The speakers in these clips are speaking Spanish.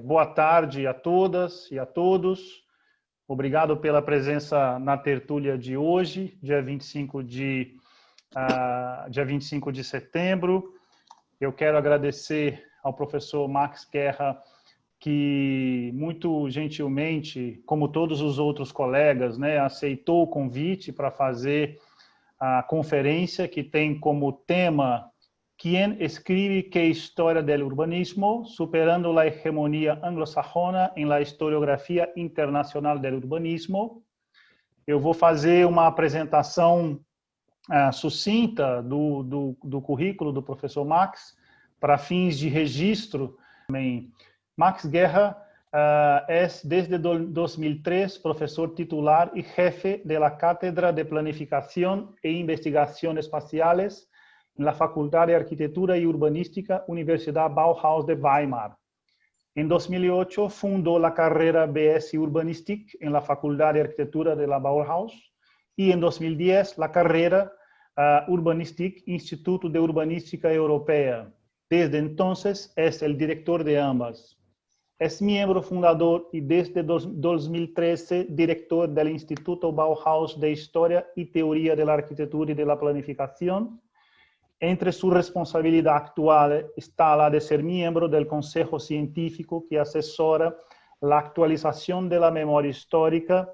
Boa tarde a todas e a todos. Obrigado pela presença na tertúlia de hoje, dia 25 de setembro. Eu quero agradecer ao professor Max Guerra, que muito gentilmente, como todos os outros colegas, né, aceitou o convite para fazer a conferência que tem como tema ¿Quién escribe qué historia del urbanismo? Superando la hegemonía anglosajona en la historiografía internacional del urbanismo. Eu vou fazer uma apresentação sucinta do currículo do professor Max, para fins de registro. Max Guerra es desde 2003 profesor titular y jefe de la Cátedra de Planificación e Investigación Espaciales en la Facultad de Arquitectura y Urbanística, Universidad Bauhaus de Weimar. En 2008 fundó la carrera BS Urbanistik en la Facultad de Arquitectura de la Bauhaus y en 2010 la carrera Urbanistik, Instituto de Urbanística Europea. Desde entonces es el director de ambas. Es miembro fundador y desde 2013 director del Instituto Bauhaus de Historia y Teoría de la Arquitectura y de la Planificación. Entre su responsabilidad actual está la de ser miembro del Consejo Científico que asesora la actualización de la memoria histórica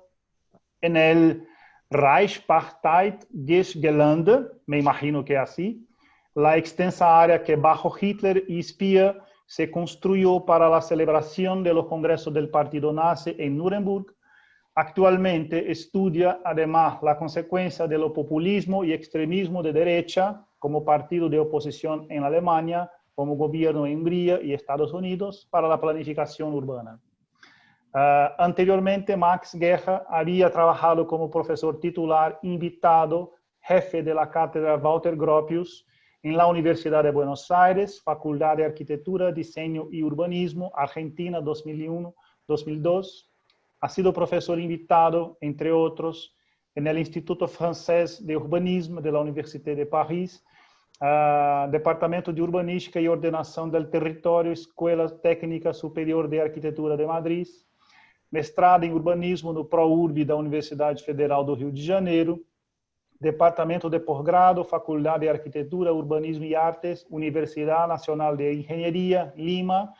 en el Reichsparteigesgelände, me imagino que es así, la extensa área que bajo Hitler y Speer se construyó para la celebración de los congresos del partido nazi en Nuremberg. Actualmente estudia además la consecuencia de lo populismo y extremismo de derecha como partido de oposición en Alemania, como gobierno en Hungría y Estados Unidos para la planificación urbana. Anteriormente, Max Guerra había trabajado como profesor titular invitado, jefe de la cátedra Walter Gropius en la Universidad de Buenos Aires, Facultad de Arquitectura, Diseño y Urbanismo, Argentina 2001-2002. Ha sido profesor invitado, entre otros, en el Instituto Francés de Urbanismo de la Université de París, Departamento de Urbanística y Ordenación del Territorio, Escuela Técnica Superior de Arquitectura de Madrid, mestrado em Urbanismo no ProURB da Universidade Federal do Rio de Janeiro, Departamento de Posgrado, Faculdade de Arquitectura, Urbanismo e Artes, Universidade Nacional de Engenharia, Lima,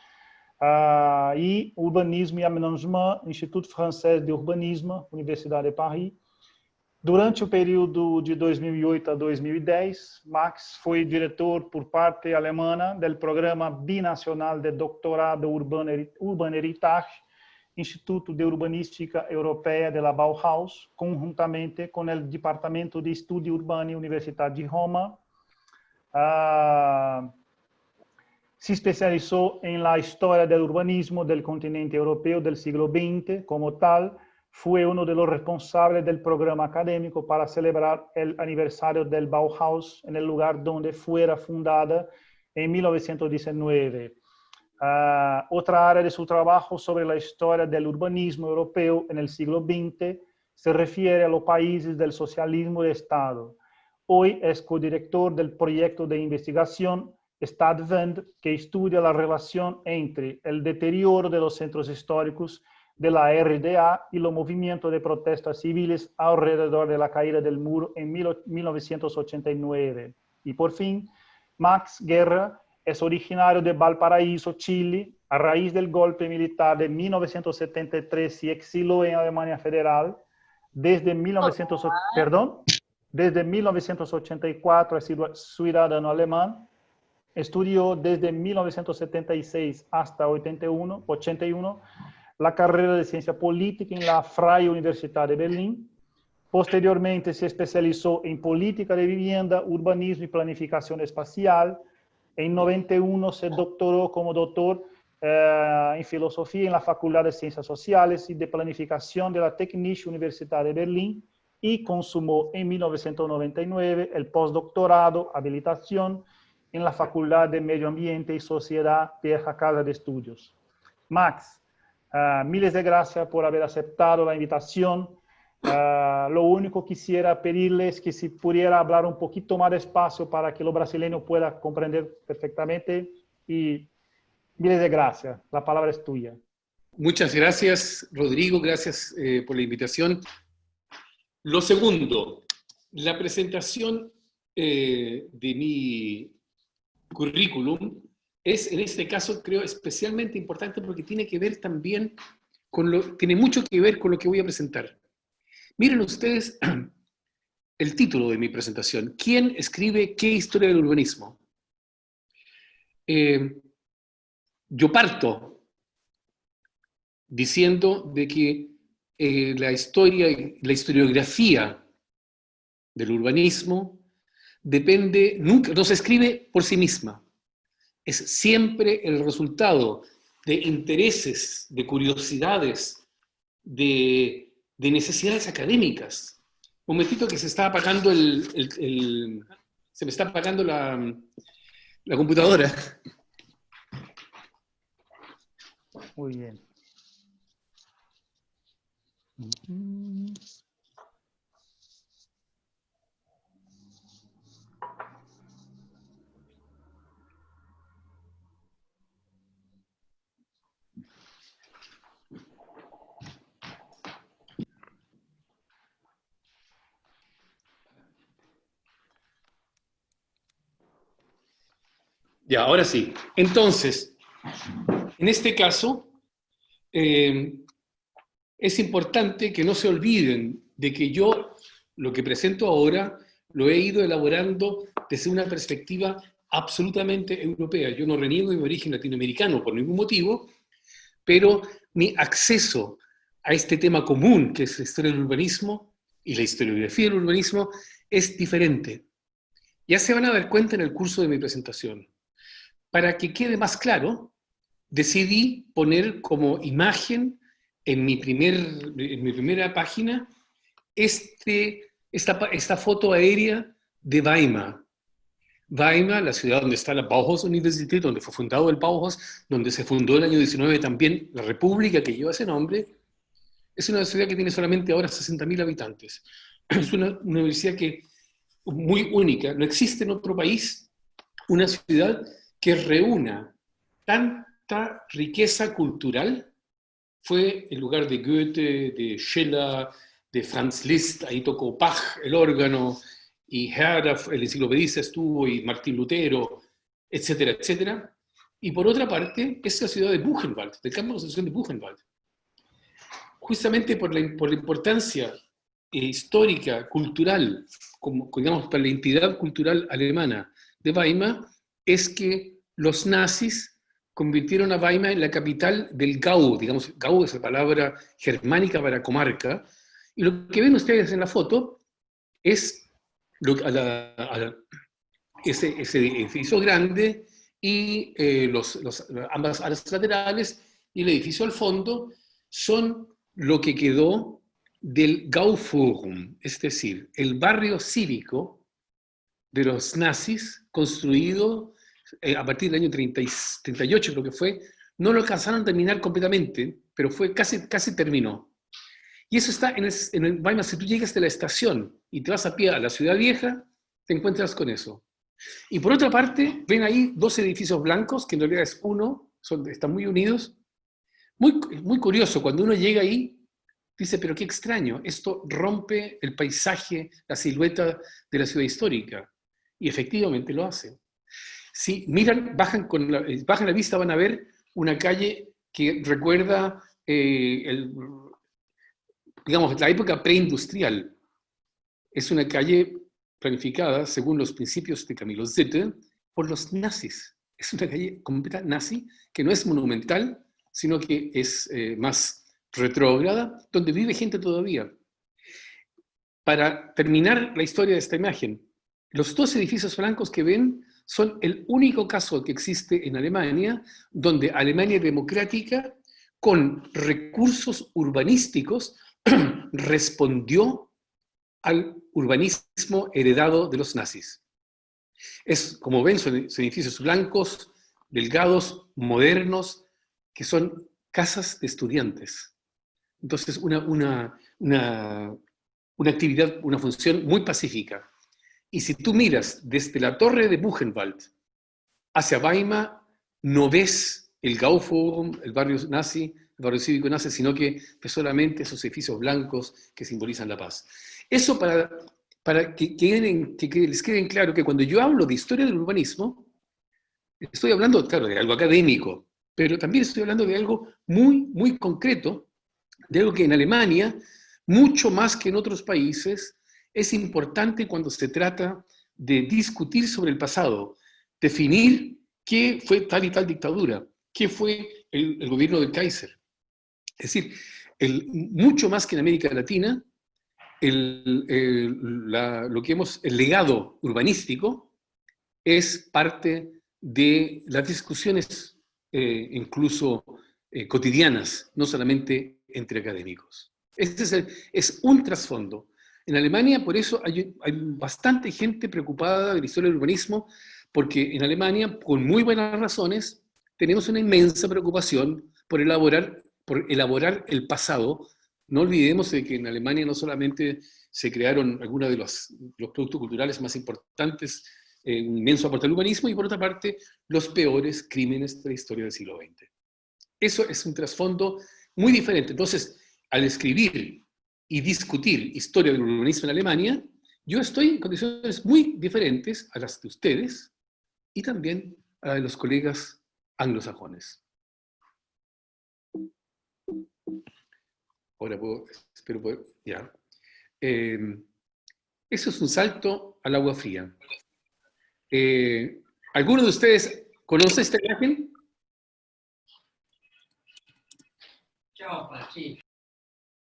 e Urbanismo e Aménagement, Instituto Francês de Urbanismo, Universidade de Paris. Durante o período de 2008 a 2010, Max foi diretor por parte alemã do Programa Binacional de Doctorado Urban Heritage, Instituto de Urbanística Europeia de la Bauhaus, conjuntamente com o Departamento de Estudio Urbano Universidade de Roma. Se especializou em la história do urbanismo del continente europeu del siglo XX. Como tal, fue uno de los responsables del programa académico para celebrar el aniversario del Bauhaus en el lugar donde fuera fundada en 1919. Otra área de su trabajo sobre la historia del urbanismo europeo en el siglo XX se refiere a los países del socialismo de Estado. Hoy es codirector del proyecto de investigación Stadtwende, que estudia la relación entre el deterioro de los centros históricos de la RDA y los movimientos de protestas civiles alrededor de la caída del muro en 1989. Y por fin, Max Guerra es originario de Valparaíso, Chile. A raíz del golpe militar de 1973 se exiló en Alemania Federal. Desde 1984 ha sido ciudadano alemán. Estudió desde 1976 hasta 81 la carrera de Ciencia Política en la Freie Universität de Berlín. Posteriormente se especializó en Política de Vivienda, Urbanismo y Planificación Espacial. En 91 se doctoró como doctor en Filosofía en la Facultad de Ciencias Sociales y de Planificación de la Technische Universität de Berlín y consumó en 1999 el postdoctorado, habilitación, en la Facultad de Medio Ambiente y Sociedad de esta Casa de Estudios. Max, miles de gracias por haber aceptado la invitación. Lo único que quisiera pedirles es que si pudiera hablar un poquito más despacio para que los brasileños puedan comprender perfectamente y Miles de gracias. La palabra es tuya. Muchas gracias, Rodrigo, gracias por la invitación. Lo segundo, la presentación de mi currículum es, en este caso, creo, especialmente importante porque tiene que ver también tiene mucho que ver con lo que voy a presentar. Miren ustedes el título de mi presentación. ¿Quién escribe qué historia del urbanismo? Yo parto diciendo de que la historiografía del urbanismo depende, nunca, no se escribe por sí misma. Es siempre el resultado de intereses, de curiosidades, de necesidades académicas. Un momentito que se está apagando se me está apagando la computadora. Muy bien. Ya, ahora sí. Entonces, en este caso, es importante que no se olviden de que yo lo que presento ahora lo he ido elaborando desde una perspectiva absolutamente europea. Yo no reniego de mi origen latinoamericano por ningún motivo, pero mi acceso a este tema común, que es la historia del urbanismo y la historiografía del urbanismo, es diferente. Ya se van a dar cuenta en el curso de mi presentación. Para que quede más claro, decidí poner como imagen en mi primera página esta foto aérea de Weimar. Weimar, la ciudad donde está la Bauhaus-Universität, donde fue fundado el Bauhaus, donde se fundó en el año 19 también la república que lleva ese nombre, es una ciudad que tiene solamente ahora 60.000 habitantes. Es una universidad que muy única. No existe en otro país una ciudad que reúna tanta riqueza cultural. Fue el lugar de Goethe, de Schiller, de Franz Liszt, ahí tocó Bach el órgano, y Herder, el enciclopedista estuvo, y Martín Lutero, etcétera, etcétera. Y por otra parte, es la ciudad de Buchenwald, del campo de concentración de Buchenwald. Justamente por la importancia histórica, cultural, como, digamos, para la identidad cultural alemana de Weimar, es que los nazis convirtieron a Weimar en la capital del Gau, digamos, Gau es la palabra germánica para comarca, y lo que ven ustedes en la foto es ese edificio grande y ambas alas laterales y el edificio al fondo son lo que quedó del Gauforum, es decir, el barrio cívico de los nazis construido a partir del año 38, creo que fue. No lo alcanzaron a terminar completamente, pero fue casi terminó. Y eso está en el Weimar. Si tú llegas de la estación y te vas a pie a la ciudad vieja, te encuentras con eso. Y por otra parte, ven ahí dos edificios blancos, que en realidad es uno, están muy unidos. Muy curioso, cuando uno llega ahí, dice, pero qué extraño, esto rompe el paisaje, la silueta de la ciudad histórica. Y efectivamente lo hace. Si miran, bajan la vista, van a ver una calle que recuerda digamos, la época preindustrial. Es una calle planificada según los principios de Camilo Zette por los nazis. Es una calle completa nazi que no es monumental, sino que es más retrógrada, donde vive gente todavía. Para terminar la historia de esta imagen, los dos edificios blancos que ven son el único caso que existe en Alemania donde Alemania democrática, con recursos urbanísticos, respondió al urbanismo heredado de los nazis. Como ven, son edificios blancos, delgados, modernos, que son casas de estudiantes. Entonces, una actividad, una función muy pacífica. Y si tú miras desde la torre de Buchenwald hacia Weimar, no ves el Gauforum, el barrio nazi, el barrio cívico nazi, sino que solamente esos edificios blancos que simbolizan la paz. Eso para que les quede claro que cuando yo hablo de historia del urbanismo, estoy hablando, claro, de algo académico, pero también estoy hablando de algo muy, muy concreto, de algo que en Alemania, mucho más que en otros países, es importante cuando se trata de discutir sobre el pasado, definir qué fue tal y tal dictadura, qué fue el gobierno del Kaiser. Es decir, mucho más que en América Latina, el legado urbanístico es parte de las discusiones incluso cotidianas, no solamente entre académicos. Este es un trasfondo. En Alemania, por eso, hay bastante gente preocupada de la historia del urbanismo, porque en Alemania, con muy buenas razones, tenemos una inmensa preocupación por elaborar el pasado. No olvidemos de que en Alemania no solamente se crearon algunos de los productos culturales más importantes, un inmenso aporte al urbanismo, y por otra parte, los peores crímenes de la historia del siglo XX. Eso es un trasfondo muy diferente. Entonces, al escribir y discutir historia del urbanismo en Alemania, yo estoy en condiciones muy diferentes a las de ustedes y también a las de los colegas anglosajones. Ahora espero poder, ya. Eso es un salto al agua fría. ¿Alguno de ustedes conoce esta imagen?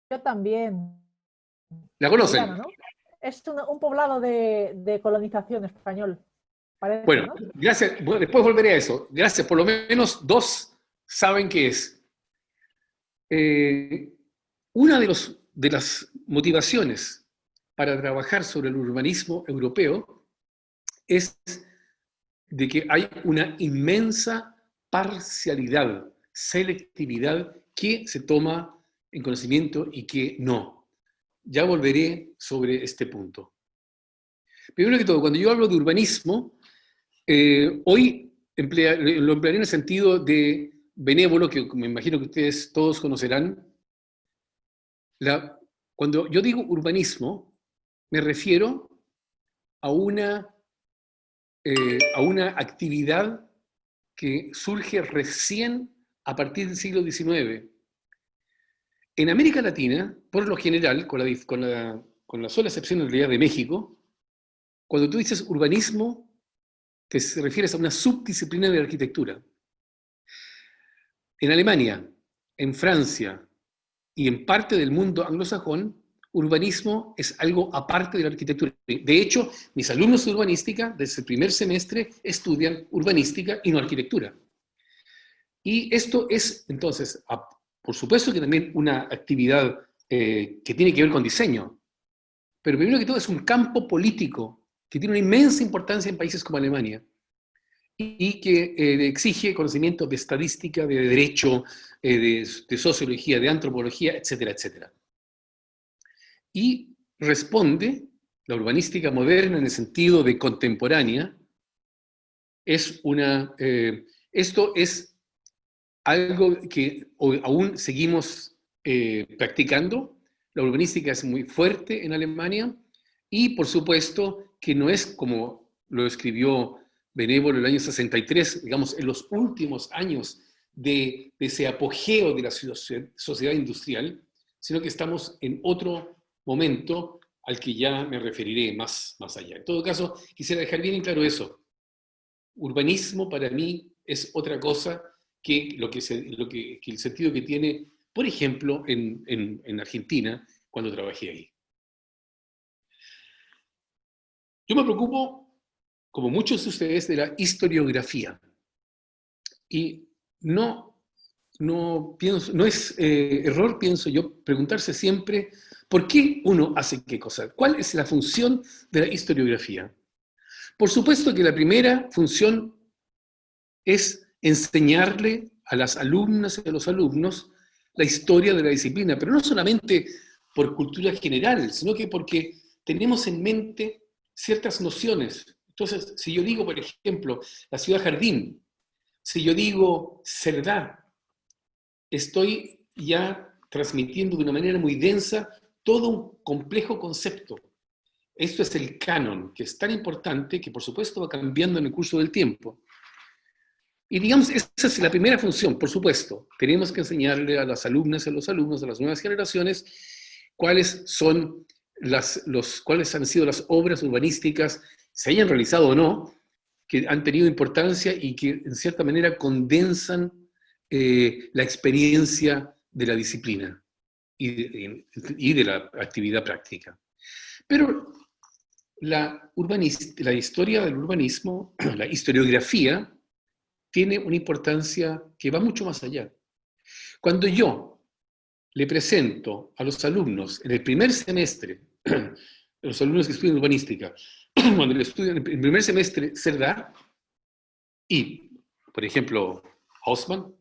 Yo también. ¿La conocen? Italiano, ¿no? Es un poblado de colonización español. Parece, bueno, ¿no? Gracias. Bueno, después volveré a eso. Gracias. Por lo menos dos saben qué es. Una de las motivaciones para trabajar sobre el urbanismo europeo es de que hay una inmensa parcialidad, selectividad que se toma en conocimiento y que no. Ya volveré sobre este punto. Primero que todo, cuando yo hablo de urbanismo, hoy lo emplearé en el sentido de benévolo, que me imagino que ustedes todos conocerán. Cuando yo digo urbanismo, me refiero a una actividad que surge recién a partir del siglo XIX. En América Latina, por lo general, con la sola excepción en realidad de México, cuando tú dices urbanismo, te refieres a una subdisciplina de la arquitectura. En Alemania, en Francia y en parte del mundo anglosajón, urbanismo es algo aparte de la arquitectura. De hecho, mis alumnos de urbanística, desde el primer semestre, estudian urbanística y no arquitectura. Y esto es, entonces, por supuesto que también una actividad que tiene que ver con diseño, pero primero que todo es un campo político que tiene una inmensa importancia en países como Alemania y que exige conocimientos de estadística, de derecho, de sociología, de antropología, etcétera, etcétera. Y responde, la urbanística moderna en el sentido de contemporánea, esto es algo que aún seguimos practicando. La urbanística es muy fuerte en Alemania y, por supuesto, que no es como lo escribió Benévolo en el año 63, digamos, en los últimos años de ese apogeo de la sociedad industrial, sino que estamos en otro momento al que ya me referiré más allá. En todo caso, quisiera dejar bien en claro eso. Urbanismo para mí es otra cosa que el sentido que tiene, por ejemplo, en Argentina, cuando trabajé ahí. Yo me preocupo, como muchos de ustedes, de la historiografía. Y no es error, pienso yo, preguntarse siempre por qué uno hace qué cosa. ¿Cuál es la función de la historiografía? Por supuesto que la primera función es enseñarle a las alumnas y a los alumnos la historia de la disciplina, pero no solamente por cultura general, sino que porque tenemos en mente ciertas nociones. Entonces, si yo digo, por ejemplo, la ciudad jardín, si yo digo Cerdá, estoy ya transmitiendo de una manera muy densa todo un complejo concepto. Esto es el canon, que es tan importante que por supuesto va cambiando en el curso del tiempo. Y digamos, esa es la primera función, por supuesto. Tenemos que enseñarle a las alumnas, a los alumnos, a las nuevas generaciones, cuáles han sido las obras urbanísticas, se hayan realizado o no, que han tenido importancia y que en cierta manera condensan la experiencia de la disciplina y de la actividad práctica. Pero la historia del urbanismo, la historiografía, tiene una importancia que va mucho más allá. Cuando yo le presento a los alumnos en el primer semestre, los alumnos que estudian urbanística, cuando le estudian en el primer semestre Cerdá, y, por ejemplo, Haussmann,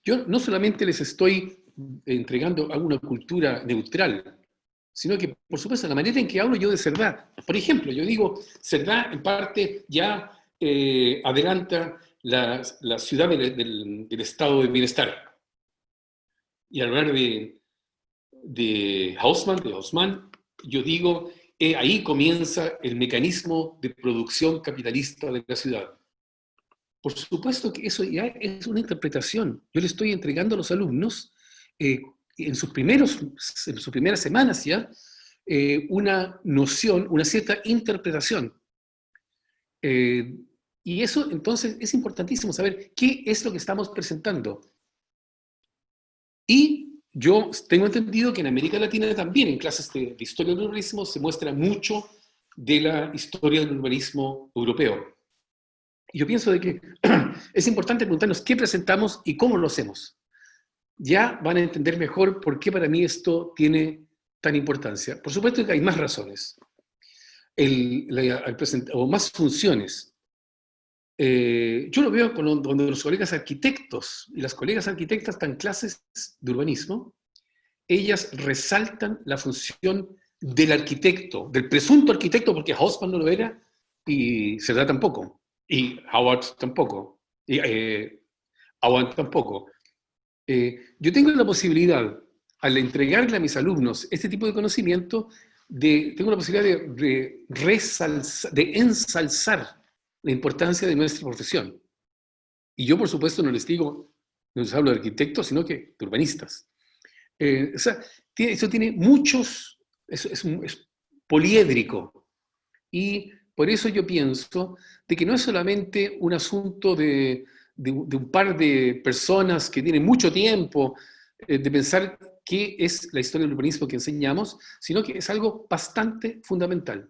yo no solamente les estoy entregando alguna cultura neutral, sino que, por supuesto, la manera en que hablo yo de Cerdá. Por ejemplo, yo digo, Cerdá en parte ya adelanta la ciudad del estado de bienestar. Y al hablar de Haussmann, yo digo, ahí comienza el mecanismo de producción capitalista de la ciudad. Por supuesto que eso ya es una interpretación. Yo le estoy entregando a los alumnos en sus primeras semanas ya una noción, una cierta interpretación. Y eso entonces es importantísimo saber qué es lo que estamos presentando. Y yo tengo entendido que en América Latina también, en clases de historia del urbanismo, se muestra mucho de la historia del urbanismo europeo. Y yo pienso de que es importante preguntarnos qué presentamos y cómo lo hacemos. Ya van a entender mejor por qué para mí esto tiene tan importancia. Por supuesto que hay más razones, o más funciones. Yo lo veo cuando los colegas arquitectos y las colegas arquitectas dan clases de urbanismo, ellas resaltan la función del arquitecto, del presunto arquitecto, porque Haussmann no lo era y Cerdá tampoco, y Howard tampoco, y Owen tampoco. Yo tengo la posibilidad, al entregarle a mis alumnos este tipo de conocimiento, tengo la posibilidad de ensalzar la importancia de nuestra profesión. Y yo, por supuesto, no les hablo de arquitectos, sino que de urbanistas. O sea, eso tiene muchos, es poliédrico. Y por eso yo pienso de que no es solamente un asunto de un par de personas que tienen mucho tiempo de pensar qué es la historia del urbanismo que enseñamos, sino que es algo bastante fundamental.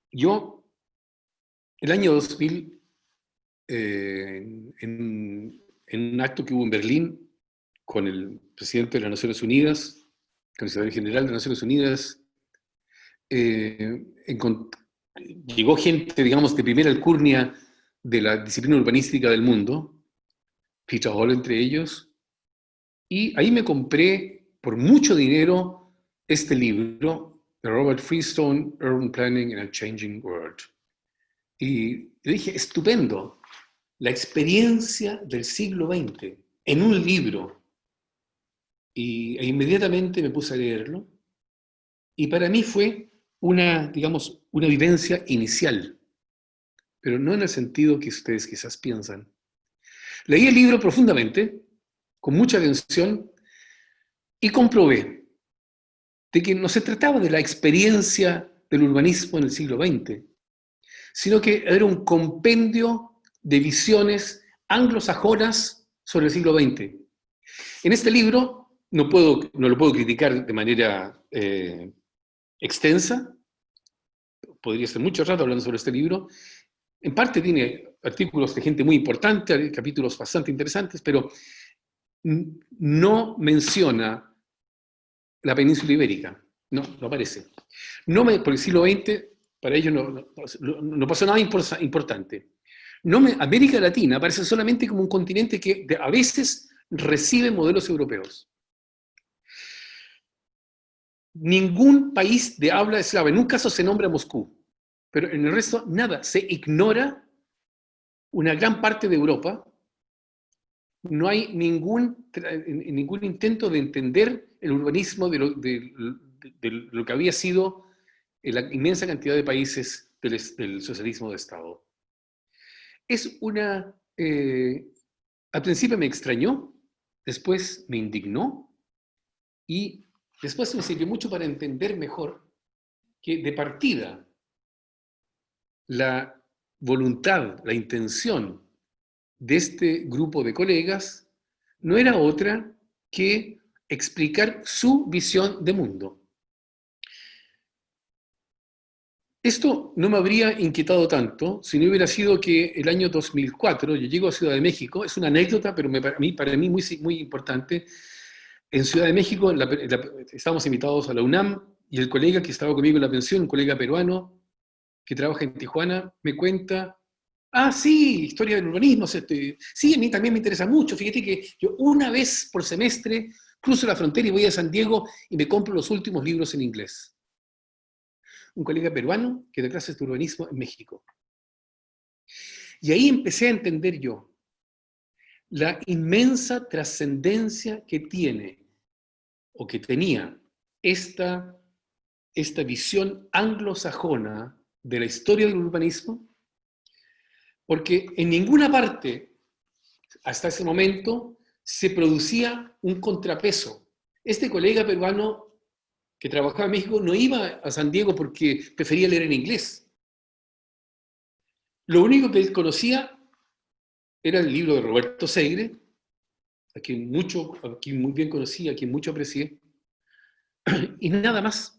Yo, el año 2000, en un acto que hubo en Berlín con el presidente de las Naciones Unidas, con el secretario general de las Naciones Unidas, llegó gente, digamos, de primera alcurnia de la disciplina urbanística del mundo, Peter Hall entre ellos, y ahí me compré por mucho dinero este libro de Robert Freestone, Urban Planning in a Changing World. Y dije, estupendo, la experiencia del siglo XX en un libro. E inmediatamente me puse a leerlo, y para mí fue una vivencia inicial, pero no en el sentido que ustedes quizás piensan. Leí el libro profundamente, con mucha atención, y comprobé de que no se trataba de la experiencia del urbanismo en el siglo XX, sino que era un compendio de visiones anglosajonas sobre el siglo XX. En este libro, no lo puedo criticar de manera extensa, podría estar mucho rato hablando sobre este libro. En parte tiene artículos de gente muy importante, capítulos bastante interesantes, pero no menciona la península ibérica, no aparece. Por el siglo XX, para ellos no pasó nada importante. América Latina aparece solamente como un continente que a veces recibe modelos europeos. Ningún país de habla eslava, en un caso se nombra Moscú, pero en el resto nada, se ignora una gran parte de Europa. No hay ningún intento de entender el urbanismo de lo que había sido la inmensa cantidad de países del socialismo de Estado. Es al principio me extrañó, después me indignó, y después me sirvió mucho para entender mejor que de partida la voluntad, la intención de este grupo de colegas no era otra que explicar su visión de mundo. Esto no me habría inquietado tanto si no hubiera sido que el año 2004, yo llego a Ciudad de México, es una anécdota, pero para mí muy importante. En Ciudad de México estábamos invitados a la UNAM, y el colega que estaba conmigo en la pensión, un colega peruano que trabaja en Tijuana, me cuenta: ah, sí, historia del urbanismo, sí, a mí también me interesa mucho. Fíjate que yo una vez por semestre cruzo la frontera y voy a San Diego y me compro los últimos libros en inglés. Un colega peruano que da clases de urbanismo en México. Y ahí empecé a entender yo la inmensa trascendencia que tiene, o que tenía, esta visión anglosajona de la historia del urbanismo, porque en ninguna parte, hasta ese momento, se producía un contrapeso. Este colega peruano que trabajaba en México no iba a San Diego porque prefería leer en inglés. Lo único que él conocía era el libro de Roberto Segre, a quien muy bien conocí, a quien mucho aprecié, y nada más.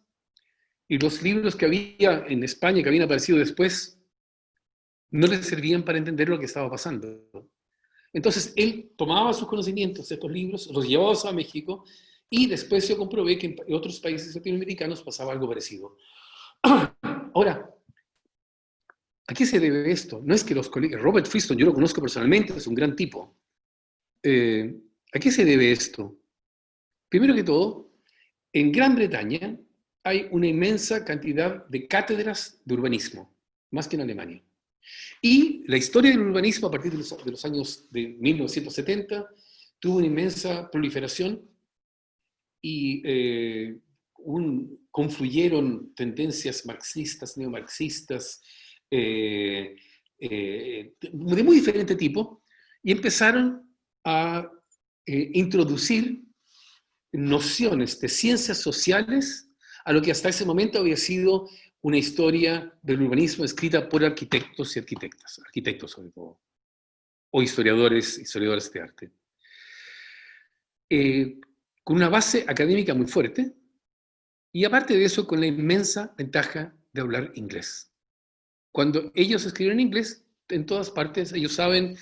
Y los libros que había en España, que habían aparecido después, no le servían para entender lo que estaba pasando. Entonces él tomaba sus conocimientos de estos libros, los llevaba a México, y después yo comprobé que en otros países latinoamericanos pasaba algo parecido. Ahora, ¿a qué se debe esto? No es que los colegas, Robert Friston, yo lo conozco personalmente, es un gran tipo. ¿A qué se debe esto? Primero que todo, en Gran Bretaña hay una inmensa cantidad de cátedras de urbanismo, más que en Alemania. Y la historia del urbanismo a partir de los años de 1970 tuvo una inmensa proliferación y confluyeron tendencias marxistas, neomarxistas, de muy diferente tipo, y empezaron a introducir nociones de ciencias sociales a lo que hasta ese momento había sido una historia del urbanismo escrita por arquitectos y arquitectas, arquitectos sobre todo, o historiadores de arte. Con una base académica muy fuerte, y aparte de eso, con la inmensa ventaja de hablar inglés. Cuando ellos escriben en inglés, en todas partes, ellos saben,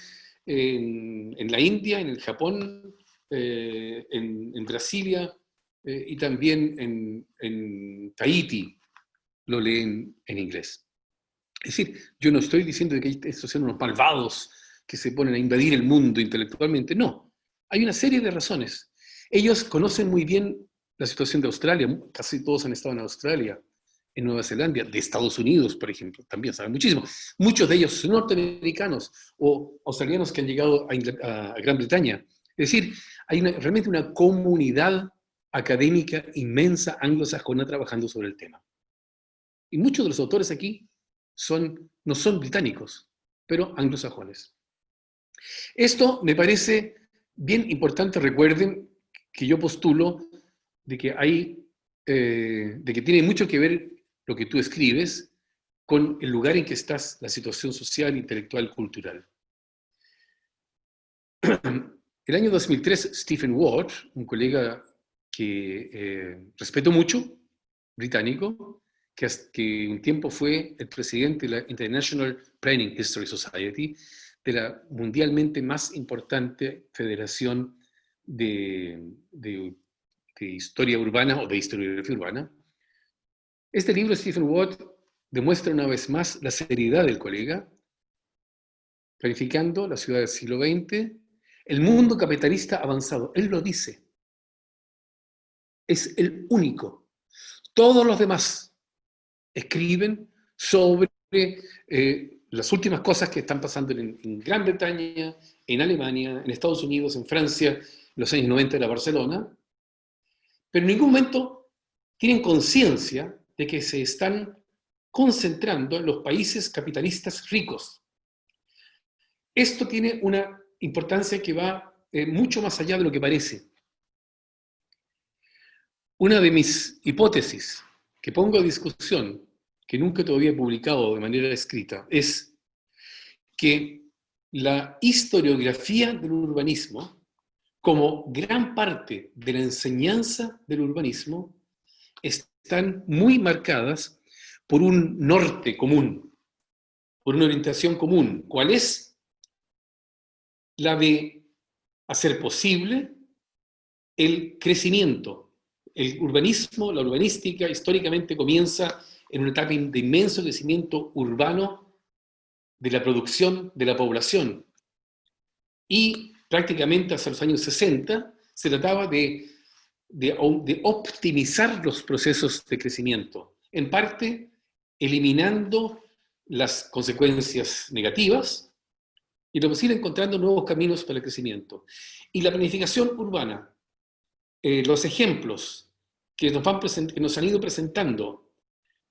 en la India, en el Japón, en Brasilia, y también en Tahití, lo leen en inglés. Es decir, yo no estoy diciendo que estos son unos malvados que se ponen a invadir el mundo intelectualmente, no. Hay una serie de razones. Ellos conocen muy bien la situación de Australia, casi todos han estado en Australia, en Nueva Zelanda, de Estados Unidos, por ejemplo, también saben muchísimo. Muchos de ellos son norteamericanos o australianos que han llegado a Gran Bretaña. Es decir, hay realmente una comunidad académica inmensa anglosajona trabajando sobre el tema. Y muchos de los autores aquí no son británicos, pero anglosajones. Esto me parece bien importante. Recuerden que yo postulo de que tiene mucho que ver lo que tú escribes con el lugar en que estás, la situación social, intelectual, cultural. El año 2003, Stephen Ward, un colega que respeto mucho, británico, que un tiempo fue el presidente de la International Planning History Society, de la mundialmente más importante federación de historia urbana o de historiografía urbana. Este libro, Stephen Ward, demuestra una vez más la seriedad del colega, planificando la ciudad del siglo XX, el mundo capitalista avanzado. Él lo dice. Es el único. Todos los demás escriben sobre las últimas cosas que están pasando en Gran Bretaña, en Alemania, en Estados Unidos, en Francia, en los años 90 era Barcelona, pero en ningún momento tienen conciencia de que se están concentrando en los países capitalistas ricos. Esto tiene una importancia que va mucho más allá de lo que parece. Una de mis hipótesis que pongo a discusión, que nunca todavía he publicado de manera escrita, es que la historiografía del urbanismo, como gran parte de la enseñanza del urbanismo, están muy marcadas por un norte común, por una orientación común. ¿Cuál es? La de hacer posible el crecimiento. El urbanismo, la urbanística, históricamente comienza en una etapa de inmenso crecimiento urbano de la producción de la población. Y prácticamente hasta los años 60 se trataba de optimizar los procesos de crecimiento, en parte eliminando las consecuencias negativas y lo posible encontrando nuevos caminos para el crecimiento. Y la planificación urbana, los ejemplos que nos han ido presentando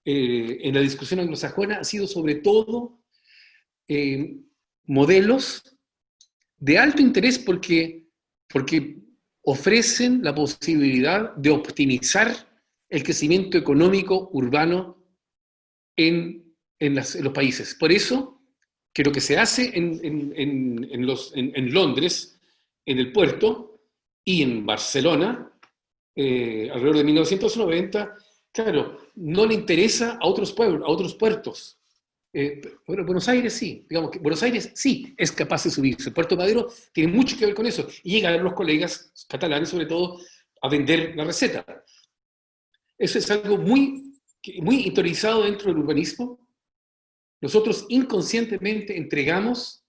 en la discusión anglosajona han sido sobre todo modelos de alto interés porque ofrecen la posibilidad de optimizar el crecimiento económico urbano en los países. Por eso, que lo que se hace en Londres, en el puerto, y en Barcelona, alrededor de 1990, claro, no le interesa a otros pueblos, a otros puertos. Bueno, Buenos Aires sí, digamos que Buenos Aires sí es capaz de subirse. Puerto Madero tiene mucho que ver con eso. Y llegan los colegas catalanes, sobre todo, a vender la receta. Eso es algo muy interiorizado dentro del urbanismo. Nosotros inconscientemente entregamos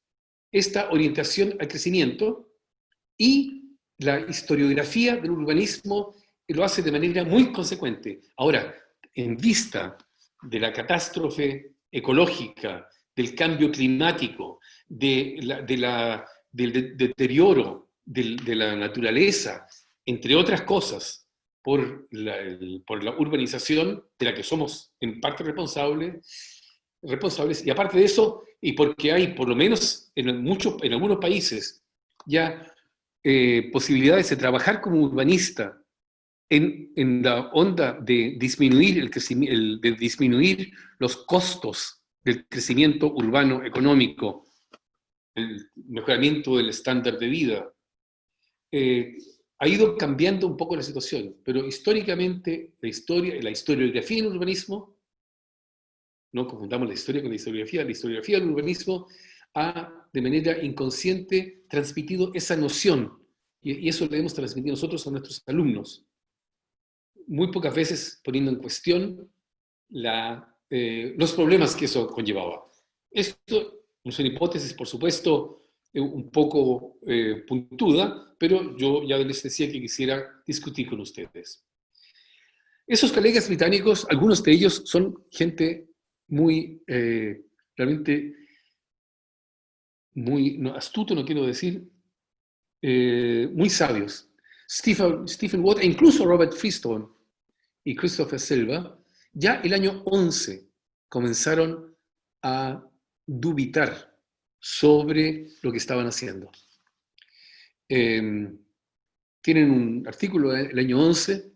esta orientación al crecimiento y la historiografía del urbanismo lo hace de manera muy consecuente. Ahora, en vista de la catástrofe ecológica, del cambio climático, del deterioro de la naturaleza, entre otras cosas, por la urbanización de la que somos en parte responsables, y aparte de eso, y porque hay, por lo menos en algunos países, ya posibilidades de trabajar como urbanista en la onda de disminuir, de disminuir los costos del crecimiento urbano económico, el mejoramiento del estándar de vida, ha ido cambiando un poco la situación, pero históricamente la historiografía del urbanismo, no confundamos la historia con la historiografía del urbanismo ha de manera inconsciente transmitido esa noción, y eso le hemos transmitido nosotros a nuestros alumnos, muy pocas veces poniendo en cuestión los problemas que eso conllevaba. Esto es una hipótesis, por supuesto, un poco puntuda, pero yo ya les decía que quisiera discutir con ustedes. Esos colegas británicos, algunos de ellos son gente muy, realmente, muy astuto, no quiero decir, muy sabios. Stephen Watt e incluso Robert Freestone y Christopher Silva, ya el año 11 comenzaron a dubitar sobre lo que estaban haciendo. Tienen un artículo del año 11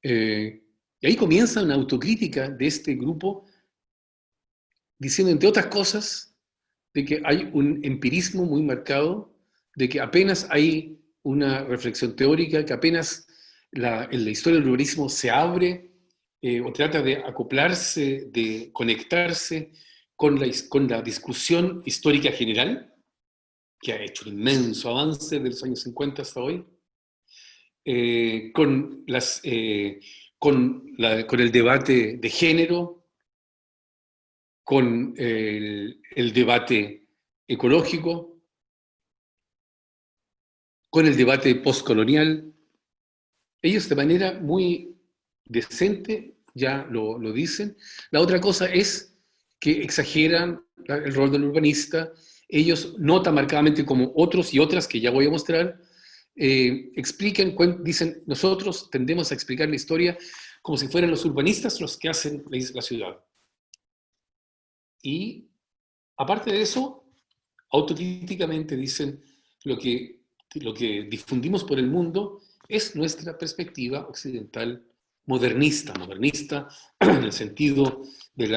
y ahí comienza una autocrítica de este grupo diciendo, entre otras cosas, de que hay un empirismo muy marcado, de que apenas hay una reflexión teórica, que apenas en la historia del urbanismo se abre o trata de acoplarse, de conectarse con la discusión histórica general, que ha hecho un inmenso avance desde los años 50 hasta hoy, con el debate de género, con el debate ecológico, con el debate postcolonial. Ellos de manera muy decente, ya lo dicen. La otra cosa es que exageran el rol del urbanista. Ellos notan marcadamente como otros y otras, que ya voy a mostrar, dicen, nosotros tendemos a explicar la historia como si fueran los urbanistas los que hacen la ciudad. Y aparte de eso, autocríticamente dicen lo que difundimos por el mundo es nuestra perspectiva occidental modernista en el sentido del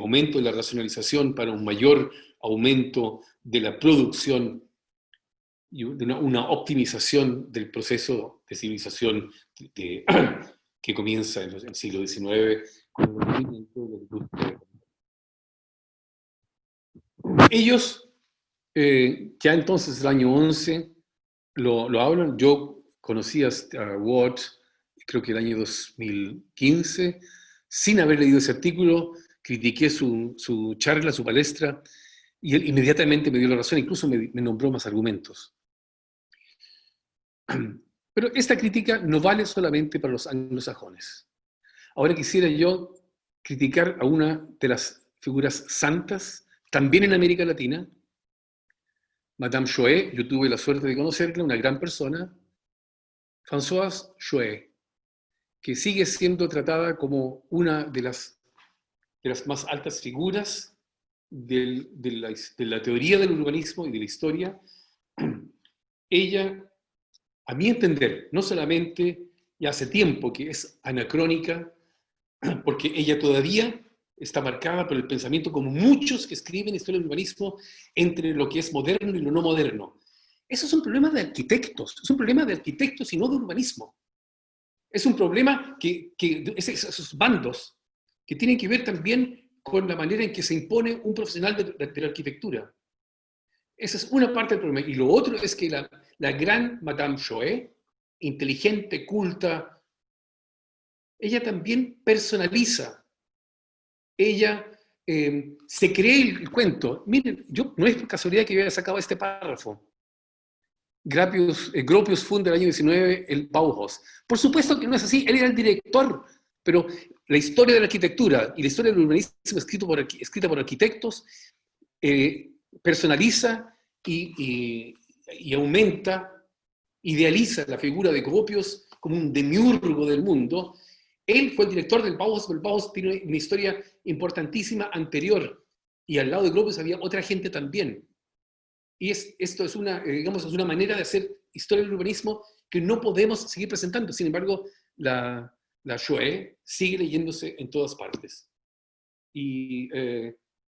aumento de la racionalización para un mayor aumento de la producción y de una optimización del proceso de civilización que comienza en el siglo XIX con el movimiento de la industria. Ellos, ya entonces el año 11, lo hablan. Yo conocí a Ward, creo que el año 2015, sin haber leído ese artículo, critiqué su charla, su palestra, y él inmediatamente me dio la razón, incluso me nombró más argumentos. Pero esta crítica no vale solamente para los anglosajones. Ahora quisiera yo criticar a una de las figuras santas, también en América Latina, Madame Choé. Yo tuve la suerte de conocerla, una gran persona, Françoise Choé, que sigue siendo tratada como una de las más altas figuras de la teoría del urbanismo y de la historia. Ella, a mi entender, no solamente ya hace tiempo que es anacrónica, porque ella todavía está marcada por el pensamiento, como muchos que escriben historia del urbanismo, entre lo que es moderno y lo no moderno. Eso es un problema de arquitectos, es un problema de arquitectos y no de urbanismo. Es un problema que esos bandos que tienen que ver también con la manera en que se impone un profesional de la arquitectura. Esa es una parte del problema. Y lo otro es que la gran Madame Choé, inteligente, culta, ella también personaliza. Ella se cree el cuento. Miren, no es por casualidad que yo haya sacado este párrafo. Gropius funda el año 19 el Bauhaus. Por supuesto que no es así, él era el director, pero la historia de la arquitectura y la historia del urbanismo escrita por arquitectos personaliza y aumenta, idealiza la figura de Gropius como un demiurgo del mundo. Él fue el director del Bauhaus, pero el Bauhaus tiene una historia importantísima anterior, y al lado de Gropius había otra gente también. Y esto es digamos, es una manera de hacer historia del urbanismo que no podemos seguir presentando. Sin embargo, la Choé sigue leyéndose en todas partes. Y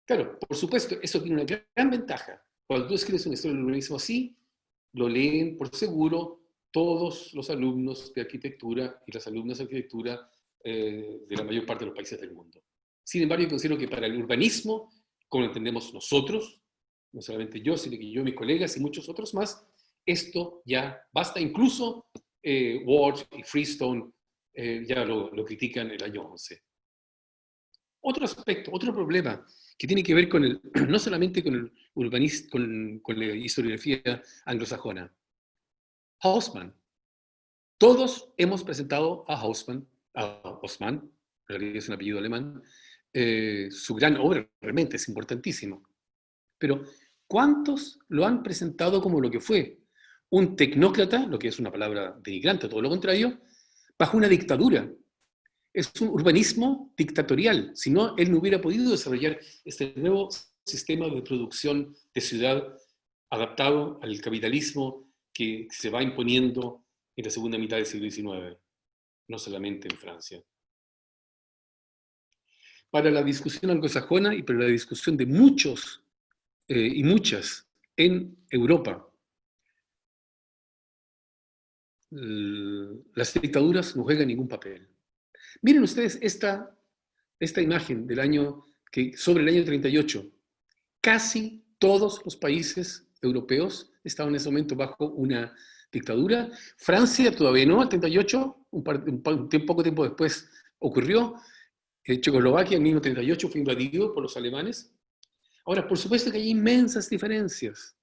claro, por supuesto, eso tiene una gran ventaja. Cuando tú escribes una historia del urbanismo así, lo leen por seguro todos los alumnos de arquitectura y las alumnas de arquitectura de la mayor parte de los países del mundo. Sin embargo, yo considero que para el urbanismo, como lo entendemos nosotros, no solamente yo, sino que yo, mis colegas y muchos otros más, esto ya basta. Incluso Ward y Freestone ya lo critican el año 11. Otro aspecto, otro problema que tiene que ver con no solamente con el urbanismo, con la historiografía anglosajona. Haussmann. Todos hemos presentado a Haussmann, en realidad es un apellido alemán, su gran obra realmente es importantísimo. Pero, ¿cuántos lo han presentado como lo que fue? Un tecnócrata, lo que es una palabra denigrante, todo lo contrario, bajo una dictadura. Es un urbanismo dictatorial. Si no, él no hubiera podido desarrollar este nuevo sistema de producción de ciudad adaptado al capitalismo que se va imponiendo en la segunda mitad del siglo XIX, no solamente en Francia. Para la discusión anglosajona y para la discusión de muchos y muchas en Europa, las dictaduras no juegan ningún papel. Miren ustedes esta imagen sobre el año 38. Casi todos los países europeos estaban en ese momento bajo una dictadura. Francia todavía no, el 38, poco tiempo después ocurrió. Checoslovaquia en 1938 fue invadido por los alemanes. Ahora, por supuesto que hay inmensas diferencias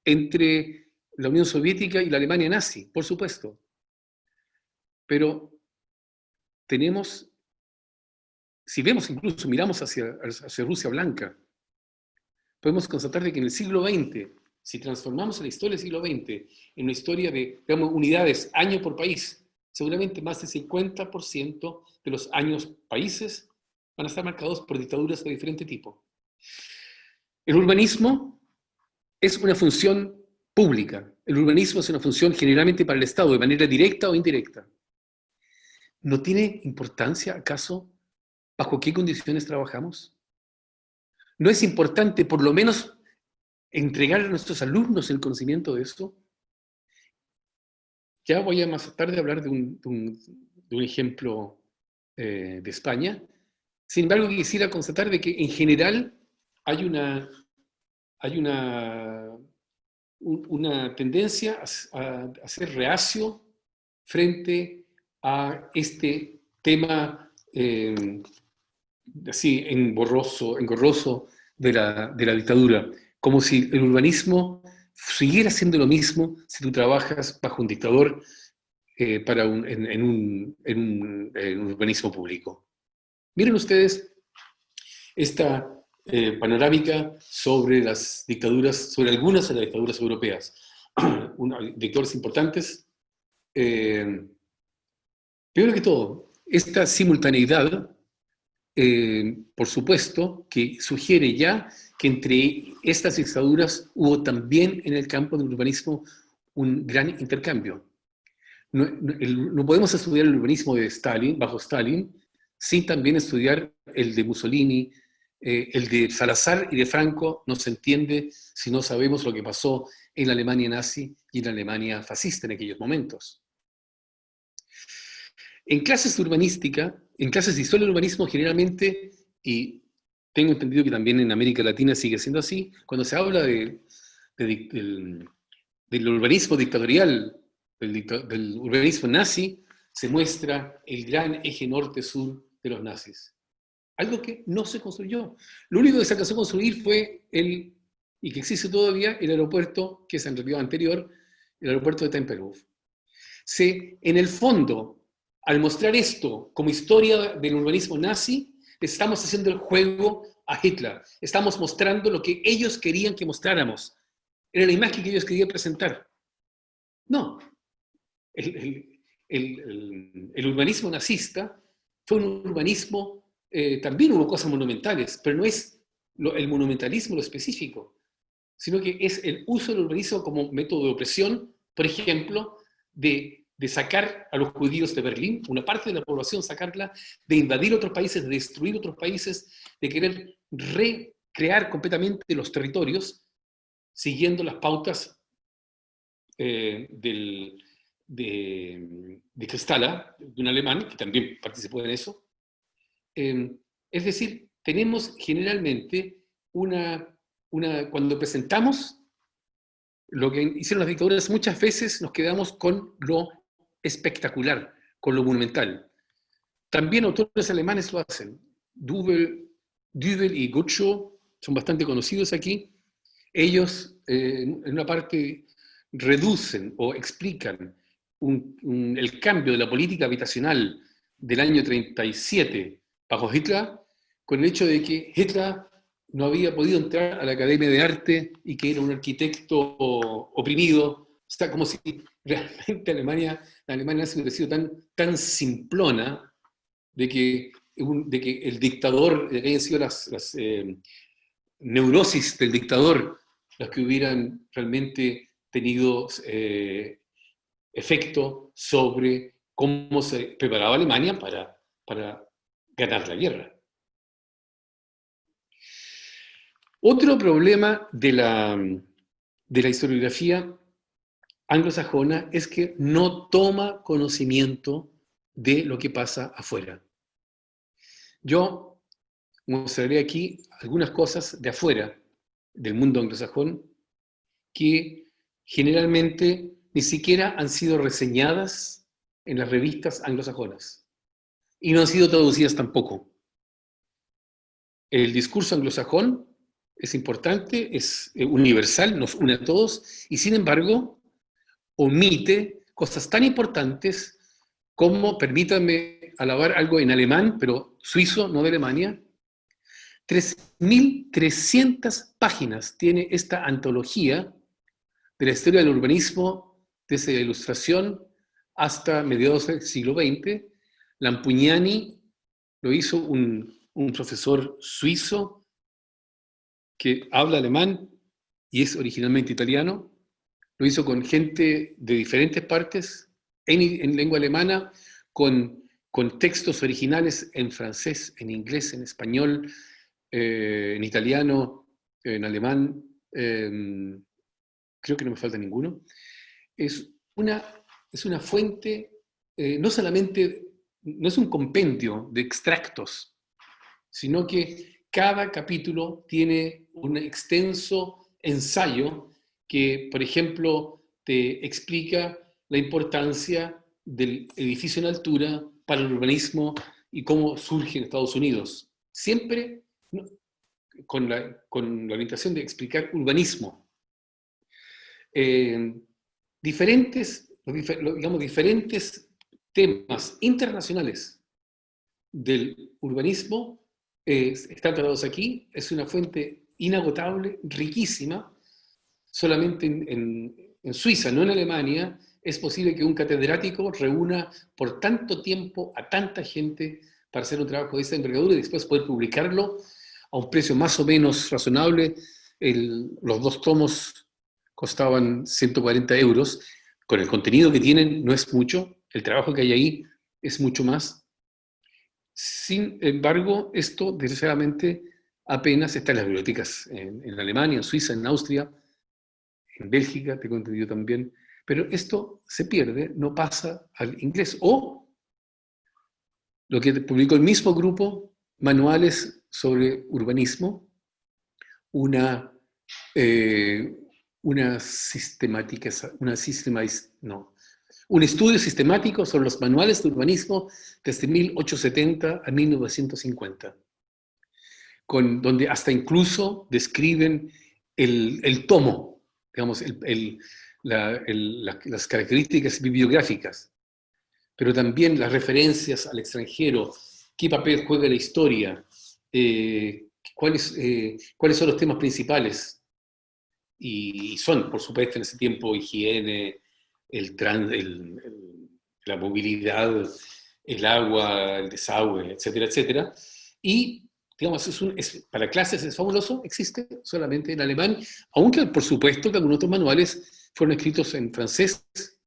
entre la Unión Soviética y la Alemania nazi, por supuesto. Pero tenemos si vemos incluso, miramos hacia Rusia blanca, podemos constatar de que en el siglo XX, si transformamos la historia del siglo XX en una historia de, digamos, unidades año por país, seguramente más del 50% de los años países van a estar marcados por dictaduras de diferente tipo. El urbanismo es una función pública. El urbanismo es una función generalmente para el Estado, de manera directa o indirecta. ¿No tiene importancia, acaso, bajo qué condiciones trabajamos? ¿No es importante, por lo menos, entregar a nuestros alumnos el conocimiento de esto? Ya voy a más tarde hablar de un ejemplo de España. Sin embargo, quisiera constatar de que en general hay una tendencia a ser reacio frente a este tema así engorroso de la dictadura, como si el urbanismo siguiera siendo lo mismo si tú trabajas bajo un dictador en un urbanismo público. Miren ustedes esta panorámica sobre las dictaduras, sobre algunas de las dictaduras europeas. Dictadores importantes. Primero que todo, esta simultaneidad, por supuesto, que sugiere ya que entre estas dictaduras hubo también en el campo del urbanismo un gran intercambio. No podemos estudiar el urbanismo de Stalin, bajo Stalin, sin también estudiar el de Mussolini, el de Salazar y de Franco. No se entiende si no sabemos lo que pasó en la Alemania nazi y en la Alemania fascista en aquellos momentos. En clases de urbanística, en clases de historia del urbanismo generalmente, y tengo entendido que también en América Latina sigue siendo así, cuando se habla del urbanismo dictatorial, del urbanismo nazi, se muestra el gran eje norte-sur de los nazis. Algo que no se construyó. Lo único que se alcanzó a construir fue y que existe todavía, el aeropuerto, que es en realidad anterior, el aeropuerto de Tempelhof. En el fondo, al mostrar esto como historia del urbanismo nazi, estamos haciendo el juego a Hitler. Estamos mostrando lo que ellos querían que mostráramos. Era la imagen que ellos querían presentar. No. El urbanismo nazista fue un urbanismo, también hubo cosas monumentales, pero no es el monumentalismo lo específico, sino que es el uso del urbanismo como método de opresión, por ejemplo, de sacar a los judíos de Berlín, una parte de la población sacarla, de invadir otros países, de destruir otros países, de querer recrear completamente los territorios, siguiendo las pautas de Kristalla, de un alemán, que también participó en eso. Es decir, tenemos generalmente cuando presentamos lo que hicieron las dictaduras, muchas veces nos quedamos con lo espectacular, con lo monumental. También autores alemanes lo hacen. Düvel y Gutschow son bastante conocidos aquí. Ellos, en una parte, reducen o explican el cambio de la política habitacional del año 37 bajo Hitler con el hecho de que Hitler no había podido entrar a la Academia de Arte y que era un arquitecto oprimido. O sea, como si realmente la Alemania hubiera sido tan simplona de que el dictador, de que hayan sido las neurosis del dictador las que hubieran realmente tenido efecto sobre cómo se preparaba Alemania para ganar la guerra. Otro problema de la historiografía anglosajona es que no toma conocimiento de lo que pasa afuera. Yo mostraré aquí algunas cosas de afuera del mundo anglosajón que generalmente ni siquiera han sido reseñadas en las revistas anglosajonas y no han sido traducidas tampoco. El discurso anglosajón es importante, es universal, nos une a todos, y sin embargo omite cosas tan importantes como, permítanme alabar algo en alemán, pero suizo, no de Alemania. 3.300 páginas tiene esta antología de la historia del urbanismo desde la Ilustración hasta mediados del siglo XX. Lampugnani lo hizo un profesor suizo que habla alemán y es originalmente italiano. Lo hizo con gente de diferentes partes, en lengua alemana, con textos originales en francés, en inglés, en español, en italiano, en alemán, creo que no me falta ninguno. Es una fuente, no solamente, no es un compendio de extractos, sino que cada capítulo tiene un extenso ensayo que, por ejemplo, te explica la importancia del edificio en altura para el urbanismo y cómo surge en Estados Unidos. Siempre con la orientación de explicar urbanismo. Diferentes temas internacionales del urbanismo están tratados aquí. Es una fuente inagotable, riquísima. Solamente en Suiza, no en Alemania, es posible que un catedrático reúna por tanto tiempo a tanta gente para hacer un trabajo de esta envergadura y después poder publicarlo a un precio más o menos razonable. Los 2 tomos costaban 140 euros. Con el contenido que tienen no es mucho, el trabajo que hay ahí es mucho más. Sin embargo, esto desgraciadamente apenas está en las bibliotecas en Alemania, en Suiza, en Austria, en Bélgica, tengo entendido también, pero esto se pierde, no pasa al inglés. O lo que publicó el mismo grupo, manuales sobre urbanismo, un estudio sistemático sobre los manuales de urbanismo desde 1870 a 1950, donde hasta incluso describen el tomo, digamos, las características bibliográficas, pero también las referencias al extranjero, qué papel juega la historia, cuáles son los temas principales. Y son, por supuesto, en ese tiempo, higiene, la movilidad, el agua, el desagüe, etcétera, etcétera. Y, digamos, para clases es fabuloso, existe solamente en alemán, aunque, por supuesto, que algunos otros manuales fueron escritos en francés,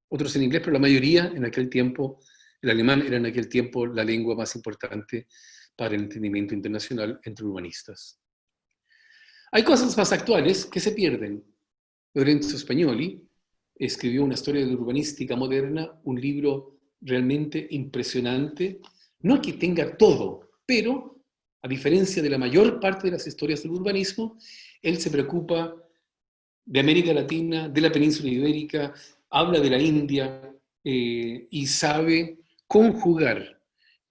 otros en inglés, pero la mayoría en aquel tiempo, el alemán era en aquel tiempo la lengua más importante para el entendimiento internacional entre urbanistas. Hay cosas más actuales que se pierden. Lorenzo Spagnoli escribió una historia de urbanística moderna, un libro realmente impresionante, no que tenga todo, pero a diferencia de la mayor parte de las historias del urbanismo, él se preocupa de América Latina, de la península ibérica, habla de la India y sabe conjugar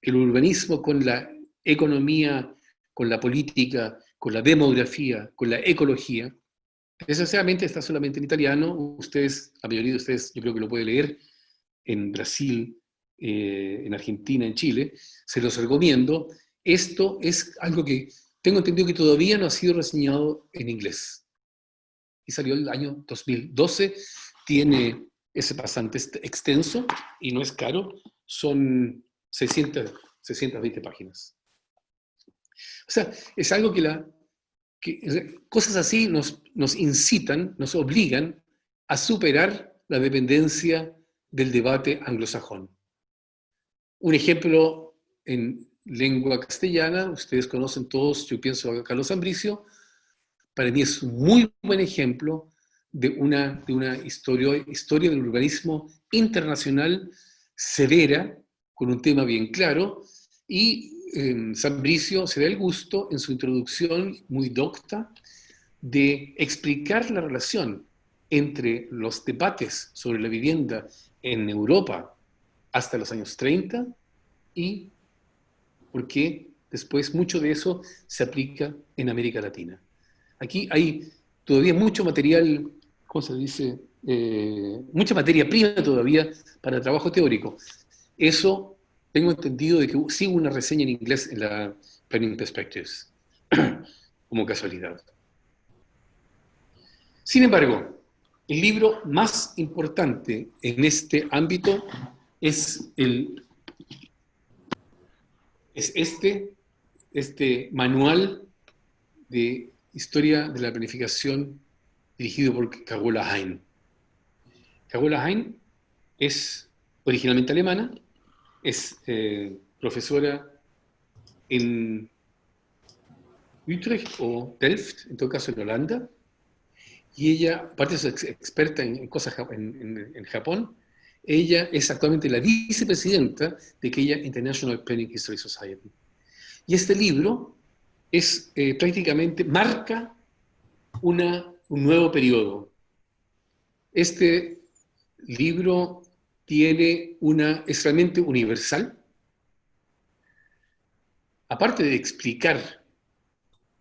el urbanismo con la economía, con la política, con la demografía, con la ecología. Desgraciadamente está solamente en italiano. Ustedes, la mayoría de ustedes, yo creo que lo puede leer en Brasil, en Argentina, en Chile. Se los recomiendo. Esto es algo que tengo entendido que todavía no ha sido reseñado en inglés. Y salió el año 2012. Es bastante extenso y no es caro. Son 620 páginas. O sea, es algo que cosas así nos incitan, nos obligan a superar la dependencia del debate anglosajón. Un ejemplo en lengua castellana, ustedes conocen todos, yo pienso a Carlos Ambricio, para mí es un muy buen ejemplo de una historia del urbanismo internacional severa, con un tema bien claro, y Sambricio se da el gusto en su introducción muy docta de explicar la relación entre los debates sobre la vivienda en Europa hasta los años 30 y por qué después mucho de eso se aplica en América Latina. Aquí hay todavía mucho material, ¿cómo se dice? Mucha materia prima todavía para el trabajo teórico. Eso tengo entendido de que sí hubo una reseña en inglés en la Planning Perspectives, como casualidad. Sin embargo, el libro más importante en este ámbito es este manual de historia de la planificación dirigido por Carola Hein. Carola Hein es originalmente alemana, es profesora en Utrecht o Delft, en todo caso en Holanda, y ella, aparte de ser experta en cosas en Japón, ella es actualmente la vicepresidenta de aquella International Planning History Society. Y este libro es prácticamente marca un nuevo periodo. Este libro es realmente universal. Aparte de explicar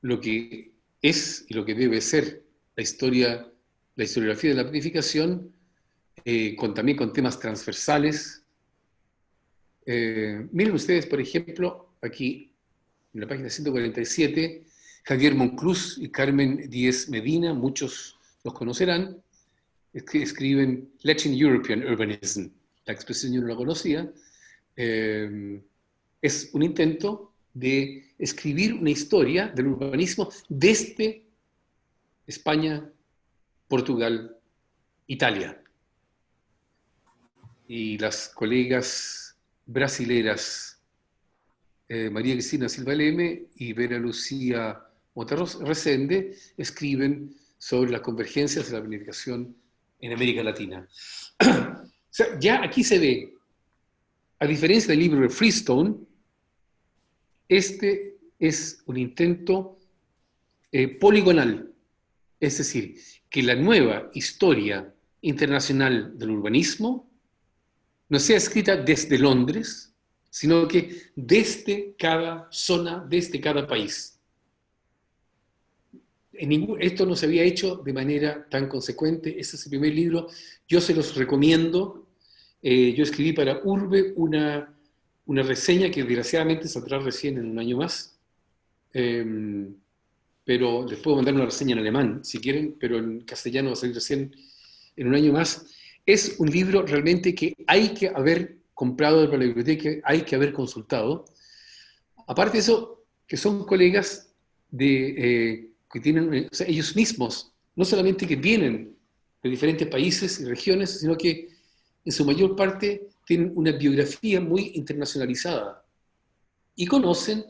lo que es y lo que debe ser la historiografía de la planificación, también con temas transversales. Miren ustedes, por ejemplo, aquí en la página 147, Javier Monclús y Carmen Díez Medina, muchos los conocerán, escriben Latin European Urbanism. La expresión yo no la conocía. Es un intento de escribir una historia del urbanismo desde España, Portugal, Italia. Y las colegas brasileras María Cristina Silva Leme y Vera Lucía Monterros Resende escriben sobre las convergencias de la planificación en América Latina. O sea, ya aquí se ve, a diferencia del libro de Freestone, este es un intento poligonal, es decir, que la nueva historia internacional del urbanismo no sea escrita desde Londres, sino que desde cada zona, desde cada país. Esto no se había hecho de manera tan consecuente. Este es el primer libro. Yo se los recomiendo. Yo escribí para Urbe una reseña que desgraciadamente saldrá recién en un año más. Pero les puedo mandar una reseña en alemán, si quieren, pero en castellano va a salir recién en un año más. Es un libro realmente que hay que haber comprado para la biblioteca, hay que haber consultado. Aparte de eso, que son colegas que tienen, o sea, ellos mismos, no solamente que vienen de diferentes países y regiones, sino que en su mayor parte tienen una biografía muy internacionalizada y conocen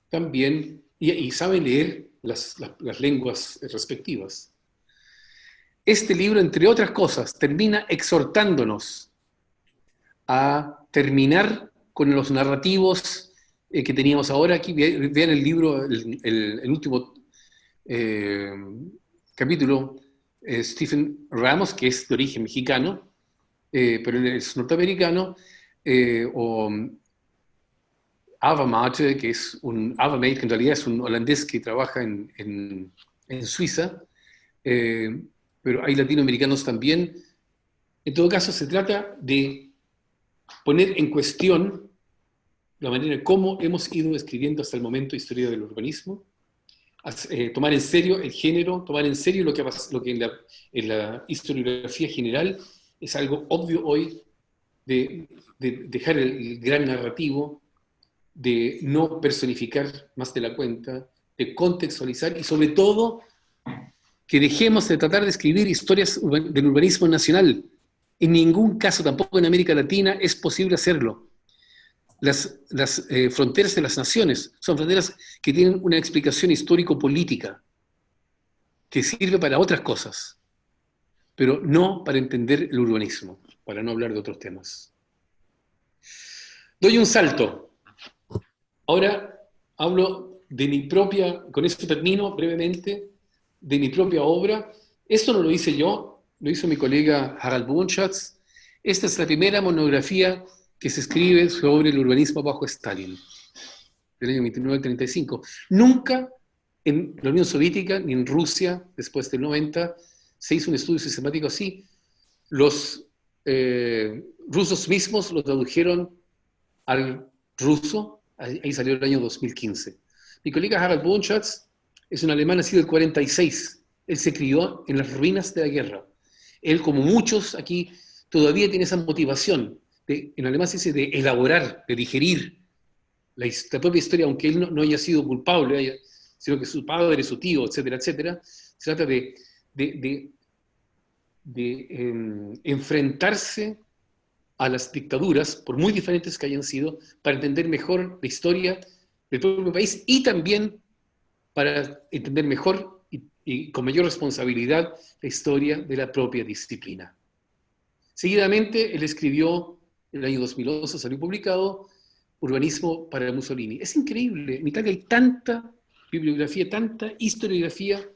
también y saben leer las lenguas respectivas. Este libro, entre otras cosas, termina exhortándonos a terminar con los narrativos que teníamos ahora. Aquí vean el libro, el último capítulo, Stephen Ramos, que es de origen mexicano, pero él es norteamericano, o Avamate, que en realidad es un holandés que trabaja en Suiza, pero hay latinoamericanos también. En todo caso, se trata de poner en cuestión la manera en cómo hemos ido escribiendo hasta el momento historia del urbanismo, tomar en serio el género, tomar en serio lo que en la historiografía general es algo obvio hoy, de dejar el gran narrativo, de no personificar más de la cuenta, de contextualizar y sobre todo que dejemos de tratar de escribir historias del urbanismo nacional. En ningún caso, tampoco en América Latina, es posible hacerlo. Las fronteras de las naciones son fronteras que tienen una explicación histórico-política que sirve para otras cosas, pero no para entender el urbanismo, para no hablar de otros temas. Doy un salto. Ahora hablo de mi propia, con esto termino brevemente, de mi propia obra. Esto no lo hice yo, lo hizo mi colega Harald Bohnschatz. Esta es la primera monografía que se escribe sobre el urbanismo bajo Stalin, del año 1935. Nunca en la Unión Soviética ni en Rusia, después del 90, se hizo un estudio sistemático así. Los rusos mismos lo tradujeron al ruso, ahí salió el año 2015. Mi colega Harald Bohnschatz es un alemán nacido en el 46. Él se crió en las ruinas de la guerra. Él, como muchos aquí, todavía tiene esa motivación, en alemán se dice de elaborar, de digerir la propia historia, aunque él no haya sido culpable, sino que su padre, su tío, etcétera, etcétera. Se trata de enfrentarse a las dictaduras, por muy diferentes que hayan sido, para entender mejor la historia del propio país y también para entender mejor y con mayor responsabilidad la historia de la propia disciplina. Seguidamente, él escribió, en el año 2011 salió publicado, Urbanismo para Mussolini. Es increíble, en Italia hay tanta bibliografía, tanta historiografía,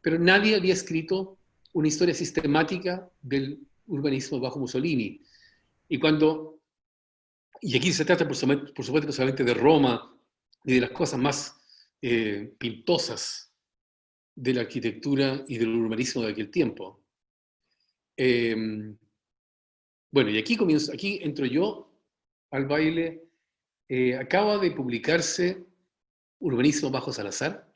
pero nadie había escrito una historia sistemática del urbanismo bajo Mussolini. Y aquí se trata, por supuesto, solamente de Roma y de las cosas más pintosas de la arquitectura y del urbanismo de aquel tiempo. Bueno, y aquí entro yo al baile. Acaba de publicarse Urbanismo bajo Salazar.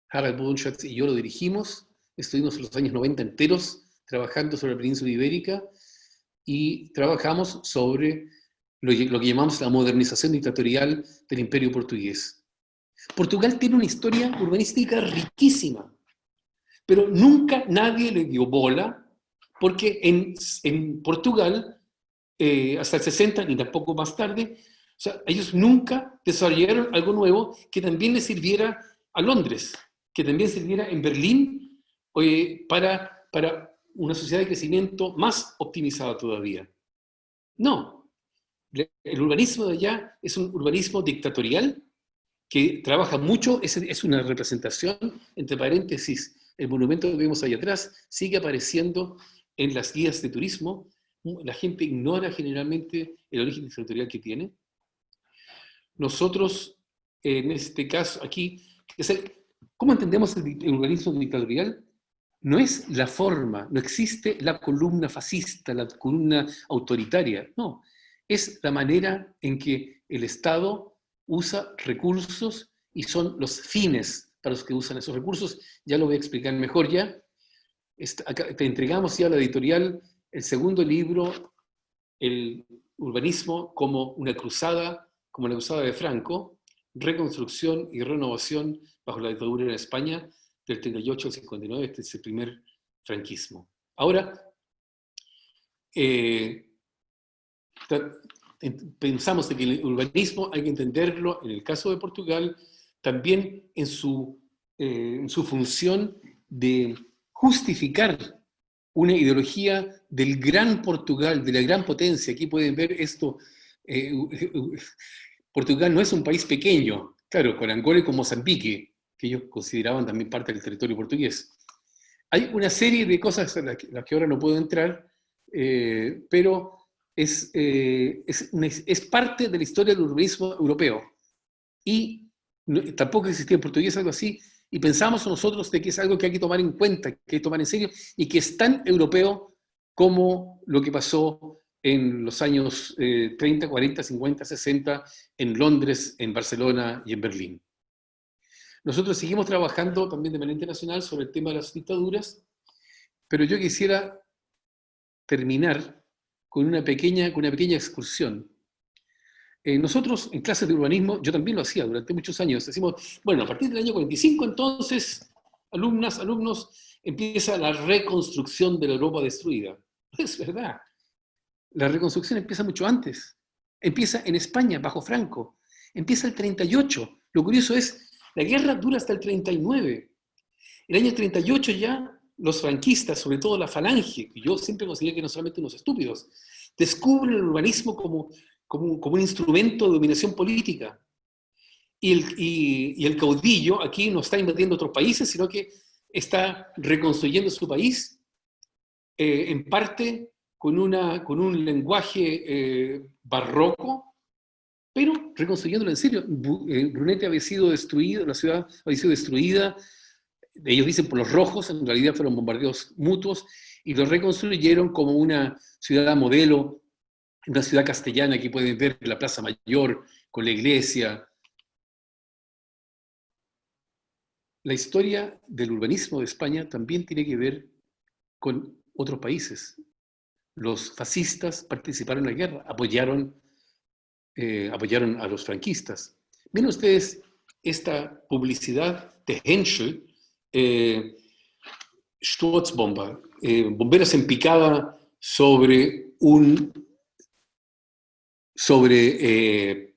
Harald Bohnschatz y yo lo dirigimos. Estuvimos en los años 90 enteros trabajando sobre la península ibérica y trabajamos sobre lo que llamamos la modernización dictatorial del Imperio portugués. Portugal tiene una historia urbanística riquísima, pero nunca nadie le dio bola, porque en Portugal, hasta el 60, ni tampoco más tarde, o sea, ellos nunca desarrollaron algo nuevo que también le sirviera a Londres, que también sirviera en Berlín, para una sociedad de crecimiento más optimizada todavía. No, el urbanismo de allá es un urbanismo dictatorial que trabaja mucho, es una representación, entre paréntesis, el monumento que vemos ahí atrás sigue apareciendo en las guías de turismo. La gente ignora generalmente el origen dictatorial que tiene. Nosotros, en este caso aquí, ¿cómo entendemos el urbanismo dictatorial? No es la forma, no existe la columna fascista, la columna autoritaria, no. Es la manera en que el Estado usa recursos y son los fines para los que usan esos recursos. Ya lo voy a explicar mejor ya. Acá te entregamos ya a la editorial el segundo libro, El urbanismo como una cruzada, como la cruzada de Franco, reconstrucción y renovación bajo la dictadura en España, del 38 al 59, este es el primer franquismo. Ahora, pensamos de que el urbanismo hay que entenderlo, en el caso de Portugal, también en su función de justificar una ideología del gran Portugal, de la gran potencia. Aquí pueden ver esto. Portugal no es un país pequeño, claro, con Angola y con Mozambique, que ellos consideraban también parte del territorio portugués. Hay una serie de cosas en las que ahora no puedo entrar, pero es parte de la historia del urbanismo europeo. Y tampoco existía en portugués algo así, y pensamos nosotros de que es algo que hay que tomar en cuenta, que hay que tomar en serio, y que es tan europeo como lo que pasó en los años 30, 40, 50, 60, en Londres, en Barcelona y en Berlín. Nosotros seguimos trabajando también de manera internacional sobre el tema de las dictaduras, pero yo quisiera terminar con una pequeña excursión. Nosotros en clases de urbanismo, yo también lo hacía durante muchos años, decimos, bueno, a partir del año 45 entonces, alumnos, empieza la reconstrucción de la Europa destruida. Es verdad, la reconstrucción empieza mucho antes, empieza en España, bajo Franco, empieza el 38, lo curioso es, la guerra dura hasta el 39, el año 38 ya los franquistas, sobre todo la falange, que yo siempre consideré que no solamente unos estúpidos, descubren el urbanismo como un instrumento de dominación política. Y el caudillo aquí no está invadiendo otros países, sino que está reconstruyendo su país, en parte con un lenguaje barroco, pero reconstruyéndolo en serio. Brunete había sido destruido, la ciudad había sido destruida, ellos dicen por los rojos, en realidad fueron bombardeos mutuos, y lo reconstruyeron como una ciudad modelo una ciudad castellana que pueden ver la Plaza Mayor con la iglesia. La historia del urbanismo de España también tiene que ver con otros países. Los fascistas participaron en la guerra, apoyaron a los franquistas. Ven ustedes esta publicidad de Henschel, Sturzbomber, bomberos en picada sobre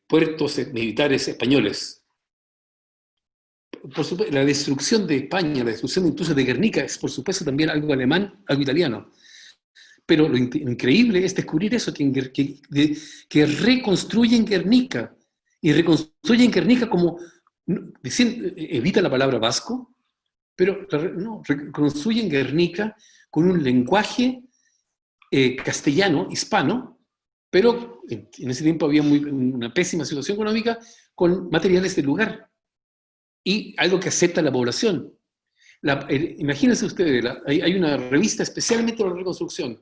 puertos militares españoles. Por supuesto, la destrucción de España, la destrucción incluso de Guernica, es por supuesto también algo alemán, algo italiano. Pero lo increíble es descubrir eso, que reconstruyen Guernica, y reconstruyen Guernica como, evita la palabra vasco, pero no, reconstruyen Guernica con un lenguaje castellano, hispano, pero en ese tiempo había una pésima situación económica, con materiales del lugar, y algo que acepta la población. Imagínense ustedes, hay una revista especialmente de la reconstrucción,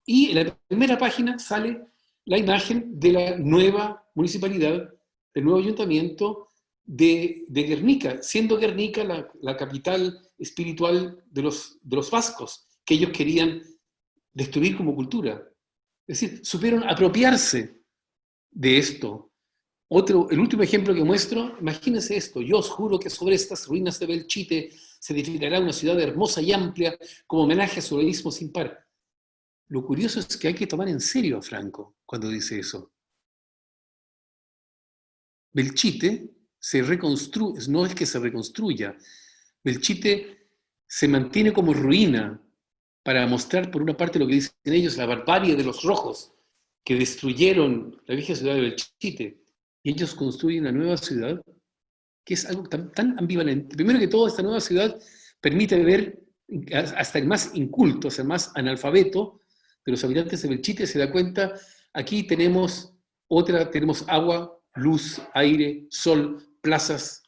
y en la primera página sale la imagen de la nueva municipalidad, del nuevo ayuntamiento de Guernica, siendo Guernica la capital espiritual de los vascos, que ellos querían destruir como cultura. Es decir, supieron apropiarse de esto. El último ejemplo que muestro, imagínense esto: yo os juro que sobre estas ruinas de Belchite se edificará una ciudad hermosa y amplia como homenaje a su heroísmo sin par. Lo curioso es que hay que tomar en serio a Franco cuando dice eso. Belchite se reconstruye, no es que se reconstruya, Belchite se mantiene como ruina para mostrar por una parte lo que dicen ellos, la barbarie de los rojos que destruyeron la vieja ciudad de Belchite, y ellos construyen una nueva ciudad que es algo tan ambivalente. Primero que todo, esta nueva ciudad permite ver hasta el más inculto, hasta el más analfabeto de los habitantes de Belchite se da cuenta: aquí tenemos agua, luz, aire, sol, plazas,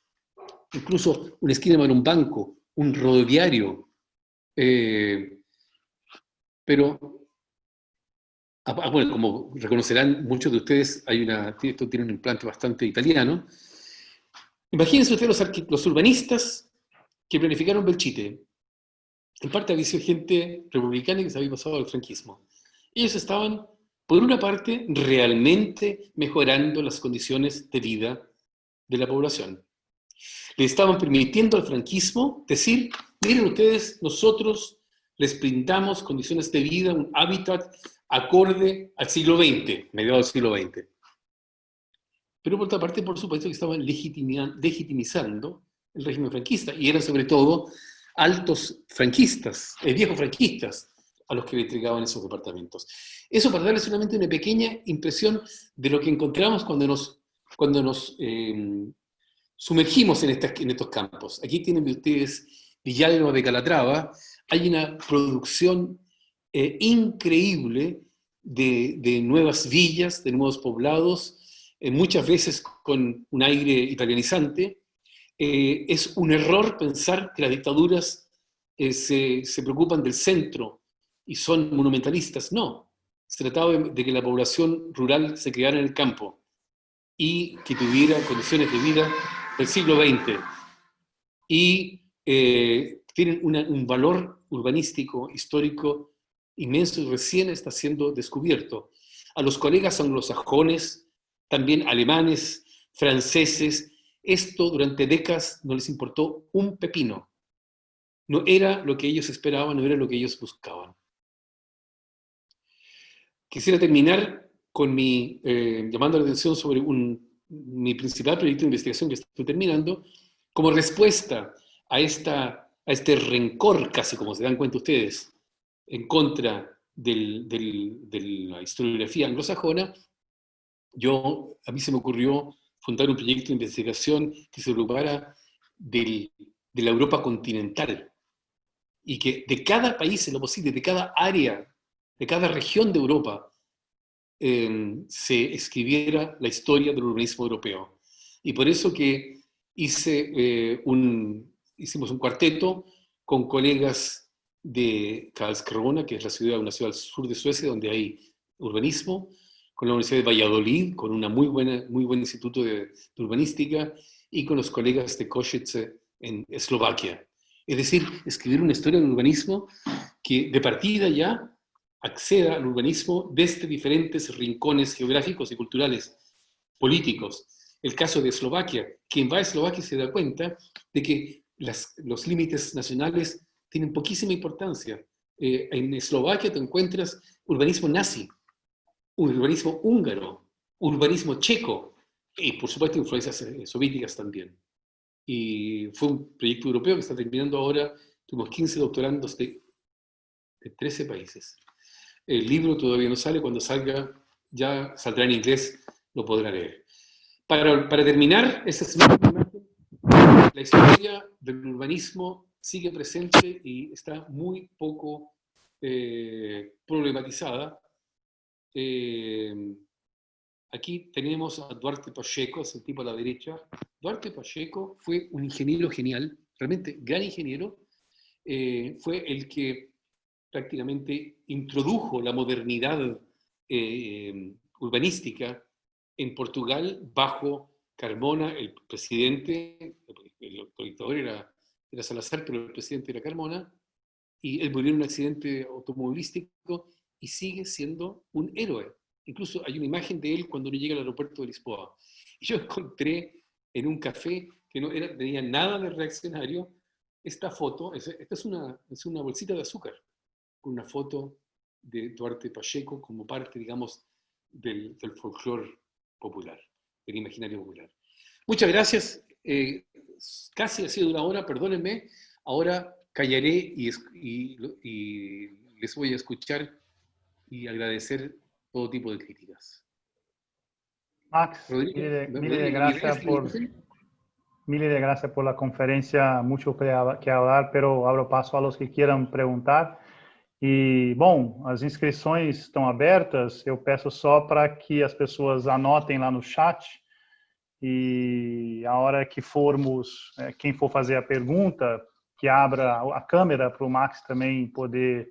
incluso una esquina para un banco, un rodoviario. Pero, bueno, como reconocerán muchos de ustedes, esto tiene un implante bastante italiano. Imagínense ustedes los urbanistas que planificaron Belchite. En parte había sido gente republicana que se había pasado al franquismo. Ellos estaban, por una parte, realmente mejorando las condiciones de vida de la población. Le estaban permitiendo al franquismo decir: miren ustedes, nosotros les brindamos condiciones de vida, un hábitat acorde al siglo XX, mediados del siglo XX. Pero por otra parte, por supuesto que estaban legitimizando el régimen franquista, y eran sobre todo altos franquistas, viejos franquistas, a los que le entregaban esos departamentos. Eso para darles solamente una pequeña impresión de lo que encontramos cuando nos sumergimos en estos campos. Aquí tienen ustedes Villalba de Calatrava. Hay una producción increíble de nuevas villas, de nuevos poblados, muchas veces con un aire italianizante. Es un error pensar que las dictaduras se preocupan del centro y son monumentalistas. No, se trataba de que la población rural se quedara en el campo y que tuviera condiciones de vida del siglo XX. Y tienen un valor urbanístico, histórico inmenso, y recién está siendo descubierto. A los colegas anglosajones, también alemanes, franceses, esto durante décadas no les importó un pepino. No era lo que ellos esperaban, no era lo que ellos buscaban. Quisiera terminar con llamando la atención sobre mi principal proyecto de investigación que estoy terminando, como respuesta a este rencor, casi como se dan cuenta ustedes, en contra de la historiografía anglosajona. A mí se me ocurrió fundar un proyecto de investigación que se ocupara de la Europa continental, y que de cada país, en lo posible, de cada área, de cada región de Europa, se escribiera la historia del urbanismo europeo. Y por eso que hicimos un cuarteto con colegas de Karlskrona, que es una ciudad al sur de Suecia, donde hay urbanismo, con la Universidad de Valladolid, con un muy buen instituto de urbanística, y con los colegas de Košice en Eslovaquia. Es decir, escribir una historia del urbanismo que de partida ya acceda al urbanismo desde diferentes rincones geográficos y culturales, políticos. El caso de Eslovaquia, quien va a Eslovaquia se da cuenta de que los límites nacionales tienen poquísima importancia. En Eslovaquia te encuentras urbanismo nazi, urbanismo húngaro, urbanismo checo, y por supuesto influencias soviéticas también. Y fue un proyecto europeo que está terminando ahora. Tuvimos 15 doctorandos de 13 países. El libro todavía no sale, cuando salga ya saldrá en inglés, lo podrá leer. Para terminar, esta es la historia del urbanismo sigue presente y está muy poco problematizada. Aquí tenemos a Duarte Pacheco, es el tipo a la derecha. Duarte Pacheco fue un ingeniero genial, realmente gran ingeniero. Fue el que prácticamente introdujo la modernidad urbanística en Portugal bajo Carmona, el presidente, el dictador era Salazar, pero el presidente era Carmona, y él murió en un accidente automovilístico y sigue siendo un héroe. Incluso hay una imagen de él cuando no llega al aeropuerto de Lisboa. Y yo encontré en un café que no tenía nada de reaccionario esta foto. Esta es una bolsita de azúcar con una foto de Duarte Pacheco como parte, digamos, del folclore popular, del imaginario popular. Muchas gracias. Casi ha sido una hora, perdónenme. Ahora callaré y les voy a escuchar y agradecer todo tipo de críticas. Max, mil de gracias por la conferencia, mucho que hablar, pero abro passo a los que queiram perguntar. E, bom, as inscrições estão abertas, eu peço só para que as pessoas anotem lá no chat e a hora que formos, quem for fazer a pergunta, que abra a câmera para o Max também poder...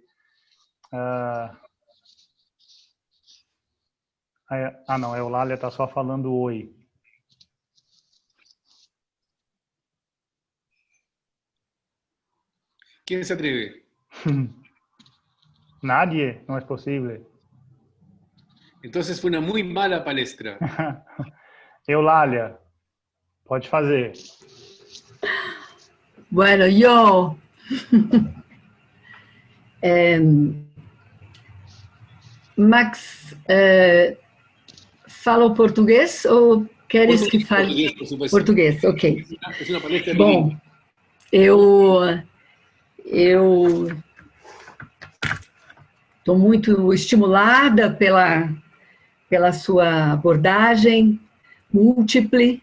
não, a Eulália está só falando oi. Quem se atreve? Nadie, não é possível. Então foi uma muito mala palestra. Eulália, pode fazer. Bueno, yo Max, fala o português ou queres que fale? Português, ok. Bom, eu estou muito estimulada pela sua abordagem múltiple.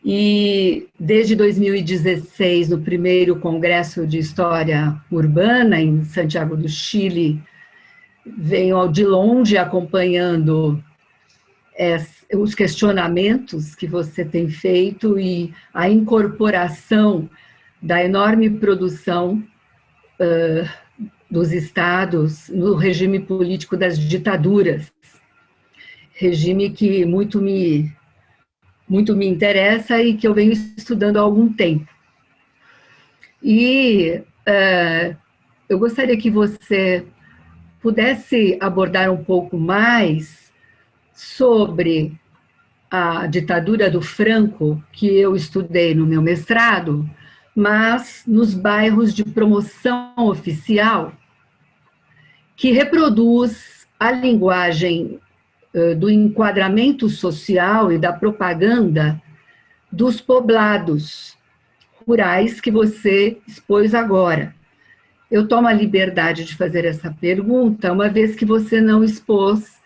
E desde 2016, no primeiro Congresso de História Urbana, em Santiago do Chile, venho de longe acompanhando os questionamentos que você tem feito e a incorporação da enorme produção dos estados no regime político das ditaduras, regime que muito me interessa e que eu venho estudando há algum tempo. E eu gostaria que você pudesse abordar um pouco mais sobre a ditadura do Franco, que eu estudei no meu mestrado, mas nos bairros de promoção oficial, que reproduz a linguagem do enquadramento social e da propaganda dos poblados rurais que você expôs agora. Eu tomo a liberdade de fazer essa pergunta, uma vez que você não expôs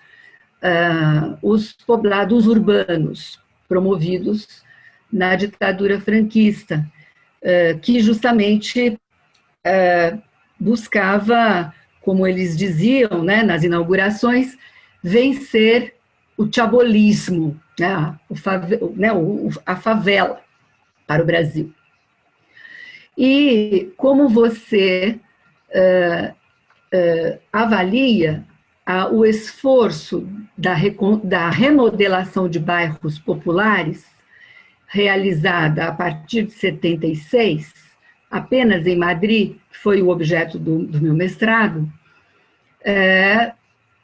os poblados urbanos promovidos na ditadura franquista, que justamente buscava, como eles diziam, né, nas inaugurações, vencer o chabolismo, né, a favela para o Brasil. E como você avalia o esforço da remodelação de bairros populares, realizada a partir de 76, apenas em Madrid, que foi o objeto do meu mestrado,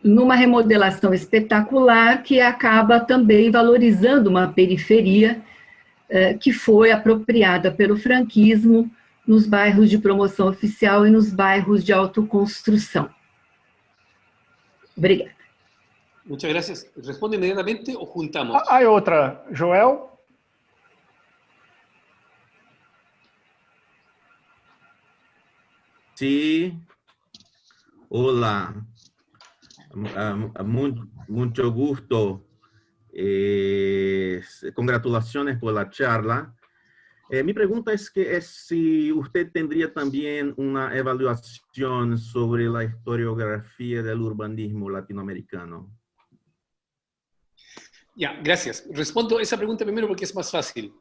numa remodelação espetacular que acaba também valorizando uma periferia que foi apropriada pelo franquismo nos bairros de promoção oficial e nos bairros de autoconstrução. Obrigada. Muchas gracias. ¿Responde inmediatamente o juntamos? Hay otra, Joel. Sí, hola, mucho gusto. Congratulaciones por la charla. Mi pregunta es si usted tendría también una evaluación sobre la historiografía del urbanismo latinoamericano. Ya, gracias. Respondo esa pregunta primero porque es más fácil.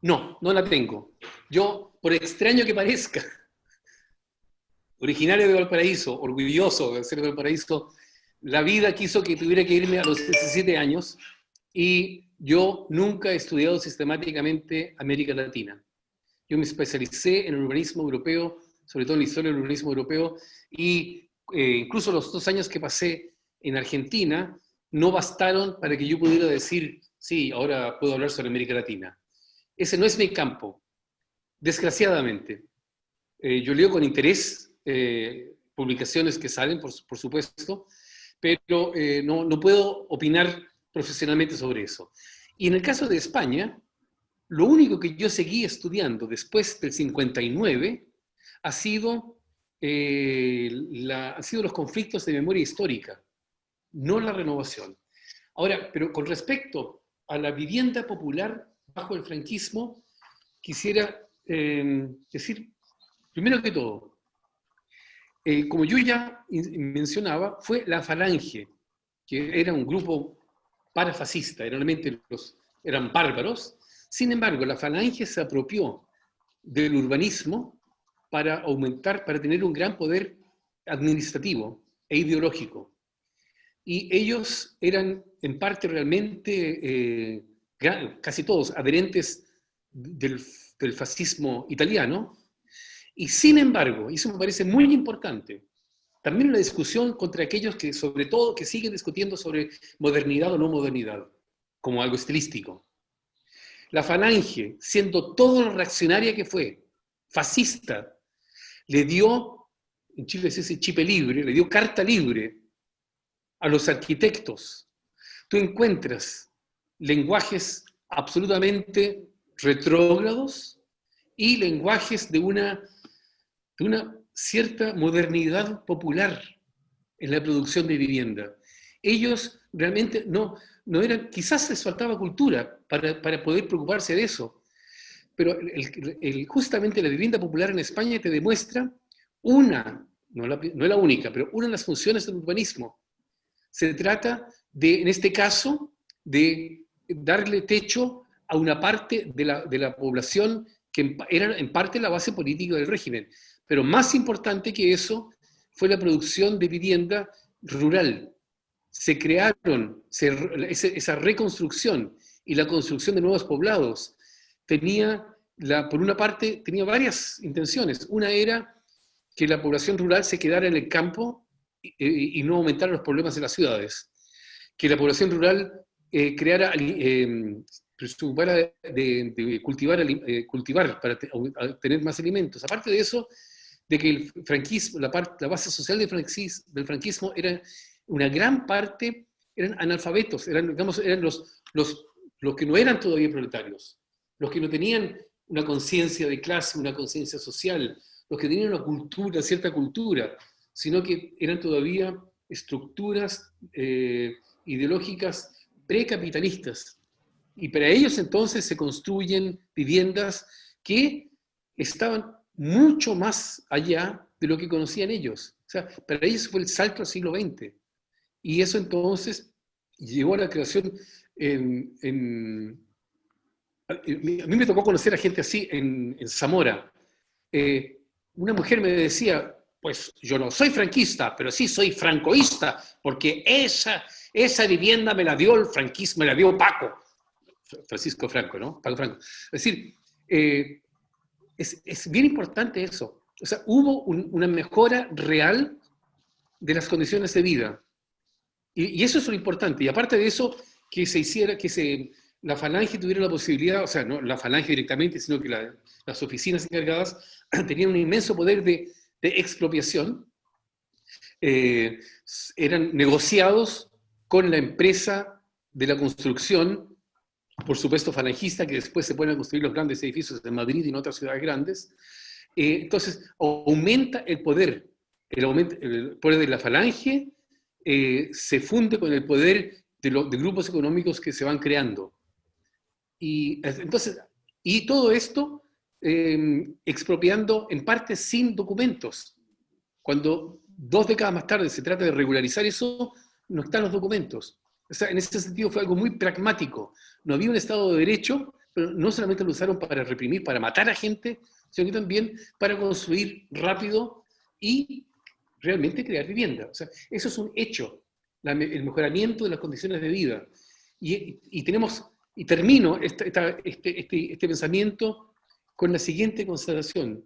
No, no la tengo. Yo, por extraño que parezca, originario de Valparaíso, orgulloso de ser de Valparaíso, la vida quiso que tuviera que irme a los 17 años y yo nunca he estudiado sistemáticamente América Latina. Yo me especialicé en el urbanismo europeo, sobre todo en la historia del urbanismo europeo, y incluso los 2 años que pasé en Argentina no bastaron para que yo pudiera decir, sí, ahora puedo hablar sobre América Latina. Ese no es mi campo, desgraciadamente. Yo leo con interés publicaciones que salen, por supuesto, pero no puedo opinar profesionalmente sobre eso. Y en el caso de España, lo único que yo seguí estudiando después del 59 han sido los conflictos de memoria histórica, no la renovación. Ahora, pero con respecto a la vivienda popular bajo el franquismo, quisiera decir, primero que todo, como yo ya mencionaba, fue la Falange, que era un grupo parafascista, realmente eran bárbaros. Sin embargo, la Falange se apropió del urbanismo para aumentar, para tener un gran poder administrativo e ideológico. Y ellos eran en parte realmente, casi todos, adherentes del fascismo italiano. Y sin embargo, y eso me parece muy importante, también la discusión contra aquellos que, sobre todo, que siguen discutiendo sobre modernidad o no modernidad, como algo estilístico. La Falange, siendo todo lo reaccionaria que fue, fascista, le dio, en Chile se dice chipe libre, le dio carta libre a los arquitectos. Tú encuentras lenguajes absolutamente retrógrados y lenguajes de una cierta modernidad popular en la producción de vivienda. Ellos realmente no eran, quizás les faltaba cultura para poder preocuparse de eso, pero justamente la vivienda popular en España te demuestra no es la única, pero una de las funciones del urbanismo. Se trata de, en este caso, de darle techo a una parte de la población que era en parte la base política del régimen. Pero más importante que eso fue la producción de vivienda rural. Se crearon esa reconstrucción y la construcción de nuevos poblados. Por una parte, tenía varias intenciones. Una era que la población rural se quedara en el campo y no aumentara los problemas de las ciudades. Que la población rural preocupara de cultivar para tener más alimentos. Aparte de eso, de que el franquismo, la base social del franquismo era una gran parte, eran analfabetos, eran los que no eran todavía proletarios, los que no tenían una conciencia de clase, una conciencia social, los que tenían una cultura, cierta cultura, sino que eran todavía estructuras ideológicas precapitalistas. Y para ellos entonces se construyen viviendas que estaban mucho más allá de lo que conocían ellos. O sea, para ellos fue el salto al siglo XX. Y eso entonces llevó a la creación a mí me tocó conocer a gente así en Zamora. Una mujer me decía, pues yo no soy franquista, pero sí soy francoísta, porque esa vivienda me la dio el franquismo, me la dio Paco. Francisco Franco, ¿no? Paco Franco. Es decir, es bien importante eso. O sea, hubo una mejora real de las condiciones de vida. Y eso es lo importante. Y aparte de eso, que se hiciera, la Falange tuviera la posibilidad, o sea, no la Falange directamente, sino que las oficinas encargadas tenían un inmenso poder de expropiación, eran negociados con la empresa de la construcción, por supuesto falangista, que después se ponen a construir los grandes edificios en Madrid y en otras ciudades grandes. Entonces, aumenta el poder. El poder de la Falange se funde con el poder de grupos económicos que se van creando. Y todo esto expropiando en parte sin documentos. Cuando 2 décadas más tarde se trata de regularizar eso, no están los documentos. O sea, en ese sentido fue algo muy pragmático. No había un Estado de Derecho, pero no solamente lo usaron para reprimir, para matar a gente, sino que también para construir rápido y realmente crear vivienda. O sea, eso es un hecho, el mejoramiento de las condiciones de vida. Y termino este pensamiento con la siguiente consideración.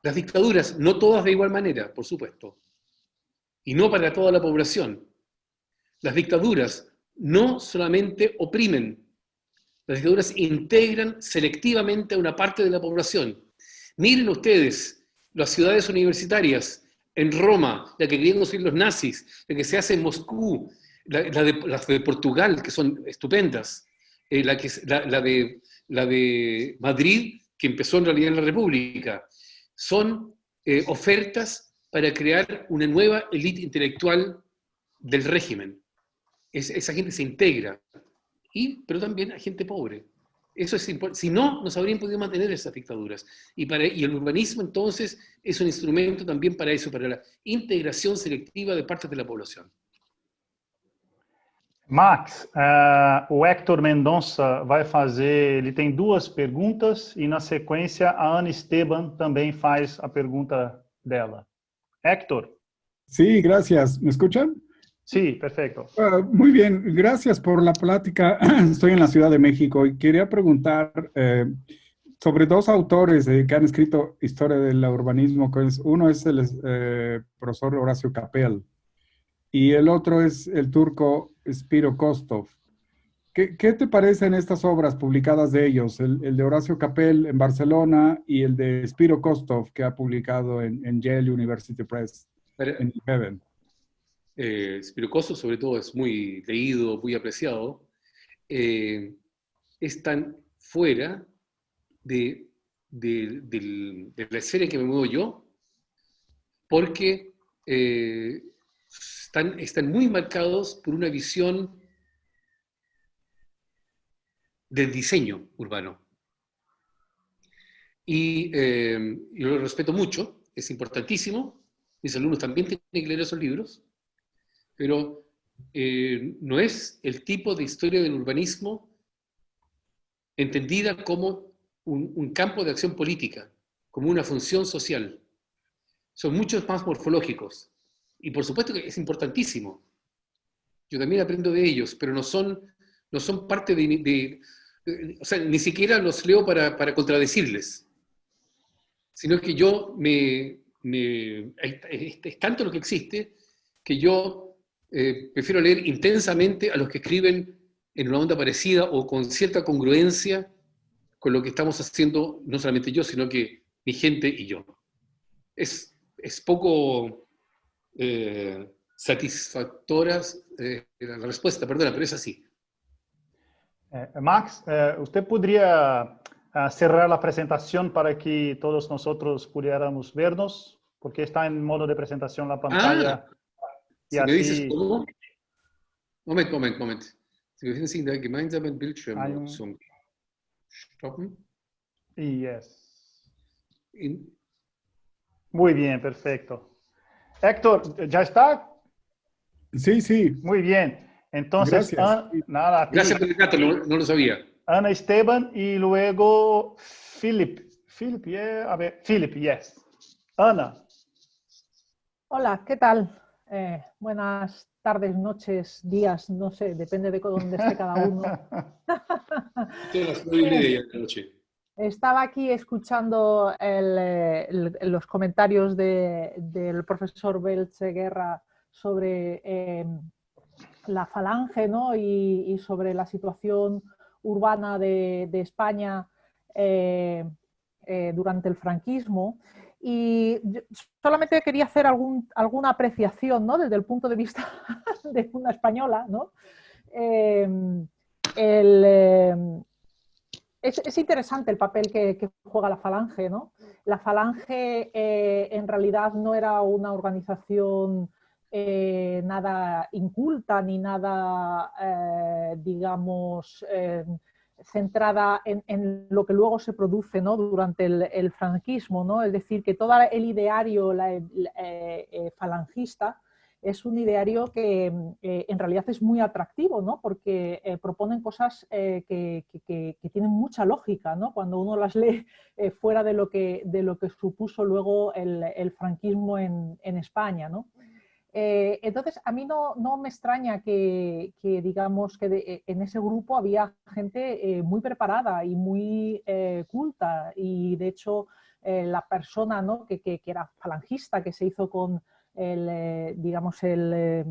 Las dictaduras, no todas de igual manera, por supuesto, y no para toda la población. Las dictaduras no solamente oprimen, las dictaduras integran selectivamente a una parte de la población. Miren ustedes las ciudades universitarias en Roma, la que querían construir los nazis, la que se hace en Moscú, las de Portugal, que son estupendas, la de Madrid, que empezó en realidad en la República. Son ofertas para crear una nueva élite intelectual del régimen. Esa gente se integra, pero también a gente pobre. Eso es importante. Si no, no se habrían podido mantener esas dictaduras. Y el urbanismo, entonces, es un instrumento también para eso, para la integración selectiva de partes de la población. Max, o Héctor Mendonça vai fazer, ele tem 2 perguntas e na sequência a Ana Esteban também faz a pergunta dela. Héctor. Sí, gracias. ¿Me escuchan? Sí, perfecto. Muy bien, gracias por la plática. Estoy en la Ciudad de México y quería preguntar sobre 2 autores que han escrito historia del urbanismo. Uno es el profesor Horacio Capel y el otro es el turco Spiro Kostov. ¿Qué te parecen estas obras publicadas de ellos? El de Horacio Capel en Barcelona y el de Spiro Kostov, que ha publicado en Yale University Press en Heaven. Spiro Kostov, sobre todo, es muy leído, muy apreciado. Es tan fuera de la esfera en que me muevo yo, porque están muy marcados por una visión del diseño urbano. Y yo lo respeto mucho, es importantísimo. Mis alumnos también tienen que leer esos libros, pero no es el tipo de historia del urbanismo entendida como un campo de acción política, como una función social. Son muchos más morfológicos. Y por supuesto que es importantísimo. Yo también aprendo de ellos, pero no son parte o sea, ni siquiera los leo para contradecirles. Sino que yo es tanto lo que existe que yo prefiero leer intensamente a los que escriben en una onda parecida o con cierta congruencia con lo que estamos haciendo, no solamente yo, sino que mi gente y yo. Es poco satisfactoria la respuesta, perdona, pero es así. Max, ¿usted podría cerrar la presentación para que todos nosotros pudiéramos vernos? Porque está en modo de presentación la pantalla. Si me dices cómo. Moment. Sie befinden sich in der gemeinsamen Bildschirmnutzung. Stoppen. Yes. Muy bien, perfecto. Héctor, ¿ya está? Sí. Muy bien. Entonces, Gracias por el dato, no lo sabía. Ana Esteban y luego Philip. Philip, yes. Ana, Hola, ¿qué tal? Buenas tardes, noches, días, no sé, depende de dónde esté cada uno. Estoy a las 9:30 de la noche. Estaba aquí escuchando los comentarios del profesor Belche Guerra sobre la Falange, ¿no? y sobre la situación urbana de España durante el franquismo. Y yo solamente quería hacer alguna apreciación, ¿no? Desde el punto de vista de una española, ¿no? Es interesante el papel que juega la Falange, ¿no? La Falange en realidad no era una organización nada inculta ni nada, digamos, centrada en lo que luego se produce, ¿no? Durante el franquismo, ¿no? Es decir, que todo el ideario falangista es un ideario que en realidad es muy atractivo, ¿no? Porque proponen cosas que tienen mucha lógica, ¿no? Cuando uno las lee fuera de lo que supuso luego el franquismo en España, ¿no? Entonces, a mí no me extraña que digamos, que en ese grupo había gente muy preparada y muy culta, y de hecho la persona, ¿no? que era falangista, que se hizo con digamos, el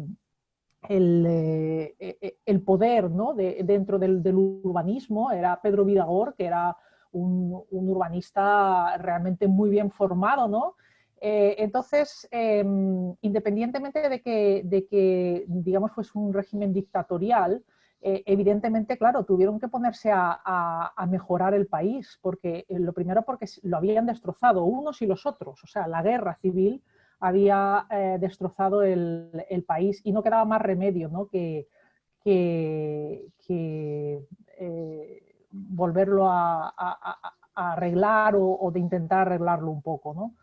poder, ¿no? dentro del urbanismo, era Pedro Vidagor, que era un urbanista realmente muy bien formado, ¿no? Entonces, independientemente de que, digamos, fuese un régimen dictatorial, evidentemente, claro, tuvieron que ponerse a mejorar el país, porque lo primero porque lo habían destrozado unos y los otros, o sea, la guerra civil había destrozado el país y no quedaba más remedio, ¿no? que volverlo a arreglar o de intentar arreglarlo un poco, ¿no?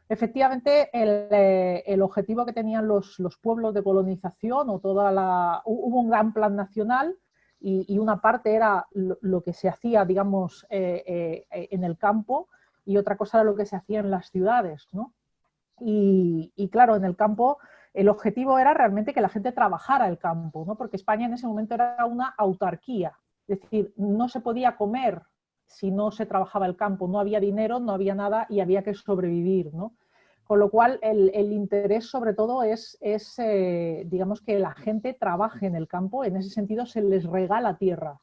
Efectivamente, el objetivo que tenían los pueblos de colonización o hubo un gran plan nacional, y una parte era lo que se hacía, digamos, en el campo, y otra cosa era lo que se hacía en las ciudades, ¿no? Y claro, en el campo el objetivo era realmente que la gente trabajara el campo, ¿no? Porque España en ese momento era una autarquía, es decir, no se podía comer si no se trabajaba el campo, no había dinero, no había nada y había que sobrevivir, ¿no? Con lo cual el interés sobre todo es digamos, que la gente trabaje en el campo, en ese sentido se les regala tierra.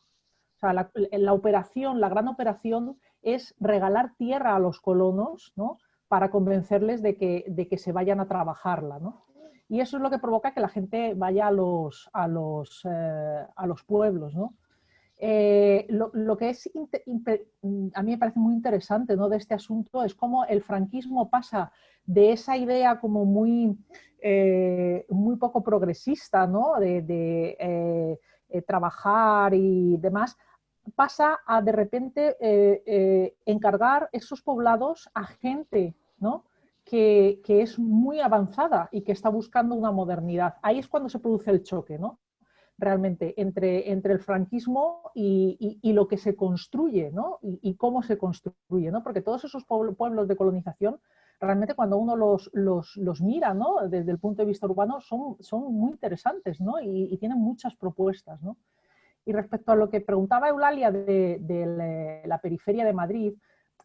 O sea, la operación, la gran operación es regalar tierra a los colonos, ¿no? Para convencerles de que se vayan a trabajarla, ¿no? Y eso es lo que provoca que la gente vaya a los pueblos, ¿no? Lo que a mí me parece muy interesante, ¿no? de este asunto es cómo el franquismo pasa de esa idea como muy poco progresista, ¿no? de trabajar y demás, pasa a de repente encargar esos poblados a gente, ¿no? que es muy avanzada y que está buscando una modernidad. Ahí es cuando se produce el choque, ¿no? Realmente entre el franquismo y lo que se construye, ¿no? y cómo se construye, ¿no? Porque todos esos pueblos de colonización, realmente cuando uno los mira, ¿no? Desde el punto de vista urbano, son muy interesantes, ¿no? y tienen muchas propuestas, ¿no? Y respecto a lo que preguntaba Eulalia de la periferia de Madrid,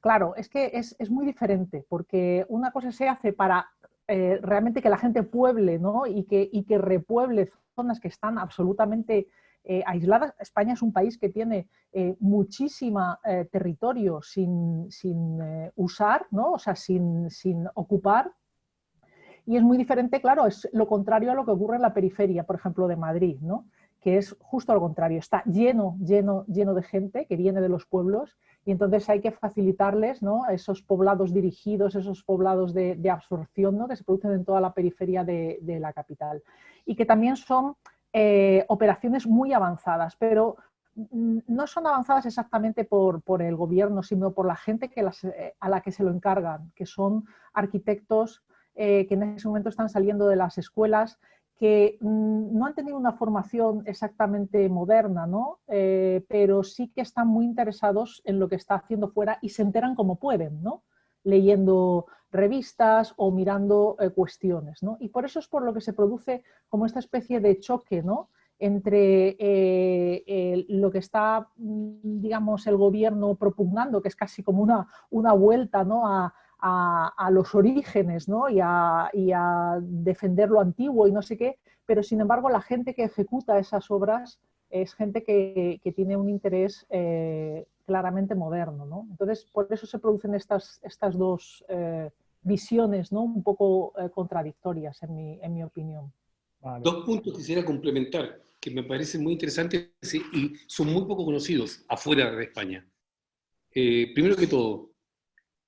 claro, es que es muy diferente, porque una cosa se hace para realmente que la gente pueble, ¿no? y que repueble zonas que están absolutamente aisladas. España es un país que tiene muchísimo territorio sin usar, ¿no? O sea, sin ocupar. Y es muy diferente, claro, es lo contrario a lo que ocurre en la periferia, por ejemplo, de Madrid, ¿no? Que es justo lo contrario, está lleno de gente que viene de los pueblos, y entonces hay que facilitarles, ¿no? esos poblados dirigidos, esos poblados de absorción, ¿no? que se producen en toda la periferia de la capital. Y que también son operaciones muy avanzadas, pero no son avanzadas exactamente por el gobierno, sino por la gente a la que se lo encargan, que son arquitectos que en ese momento están saliendo de las escuelas, que no han tenido una formación exactamente moderna, ¿no? Pero sí que están muy interesados en lo que está haciendo fuera y se enteran como pueden, ¿no? Leyendo revistas o mirando cuestiones, ¿no? Y por eso es por lo que se produce como esta especie de choque, ¿no?, entre lo que está, digamos, el gobierno propugnando, que es casi como una vuelta, ¿no?, a los orígenes, ¿no?, y a defender lo antiguo y no sé qué, pero sin embargo la gente que ejecuta esas obras es gente que tiene un interés claramente moderno, ¿no? Entonces, por eso se producen estas dos visiones, ¿no?, un poco contradictorias, en mi opinión. Vale. Dos puntos quisiera complementar, que me parecen muy interesantes y son muy poco conocidos afuera de España. Primero que todo,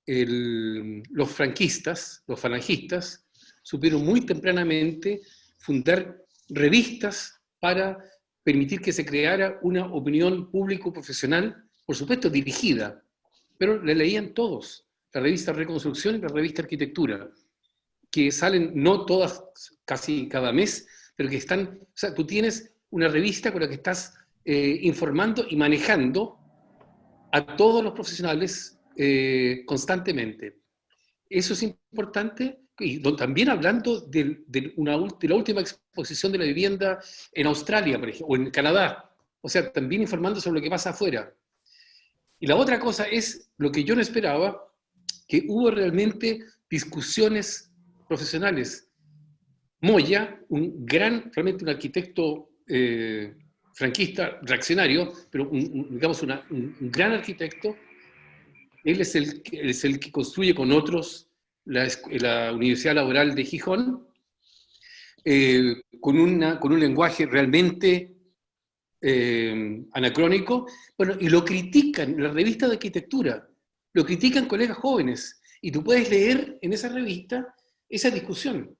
los franquistas, los falangistas, supieron muy tempranamente fundar revistas para permitir que se creara una opinión público-profesional, por supuesto dirigida, pero la leían todos, la revista Reconstrucción y la revista Arquitectura, que salen no todas, casi cada mes, pero que están, o sea, tú tienes una revista con la que estás informando y manejando a todos los profesionales constantemente. Eso es importante, y también hablando de la última exposición de la vivienda en Australia, por ejemplo, o en Canadá, o sea, también informando sobre lo que pasa afuera. Y la otra cosa es lo que yo no esperaba, que hubo realmente discusiones profesionales. Moya, realmente un arquitecto franquista, reaccionario, pero digamos un gran arquitecto, él es el que construye con otros la Universidad Laboral de Gijón, con un lenguaje realmente anacrónico, bueno, y lo critican en la revista de arquitectura, lo critican colegas jóvenes, y tú puedes leer en esa revista esa discusión.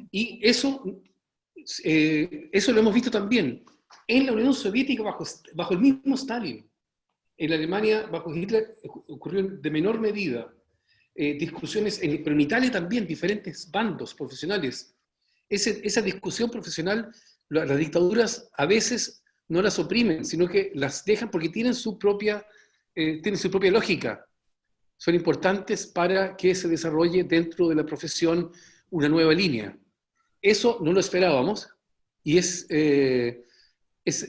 Y eso lo hemos visto también en la Unión Soviética bajo el mismo Stalin. En la Alemania bajo Hitler ocurrió de menor medida. Discusiones, pero en Italia también, diferentes bandos profesionales. Esa discusión profesional, las dictaduras a veces no las oprimen, sino que las dejan porque tienen su propia lógica. Son importantes para que se desarrolle dentro de la profesión una nueva línea. Eso no lo esperábamos, y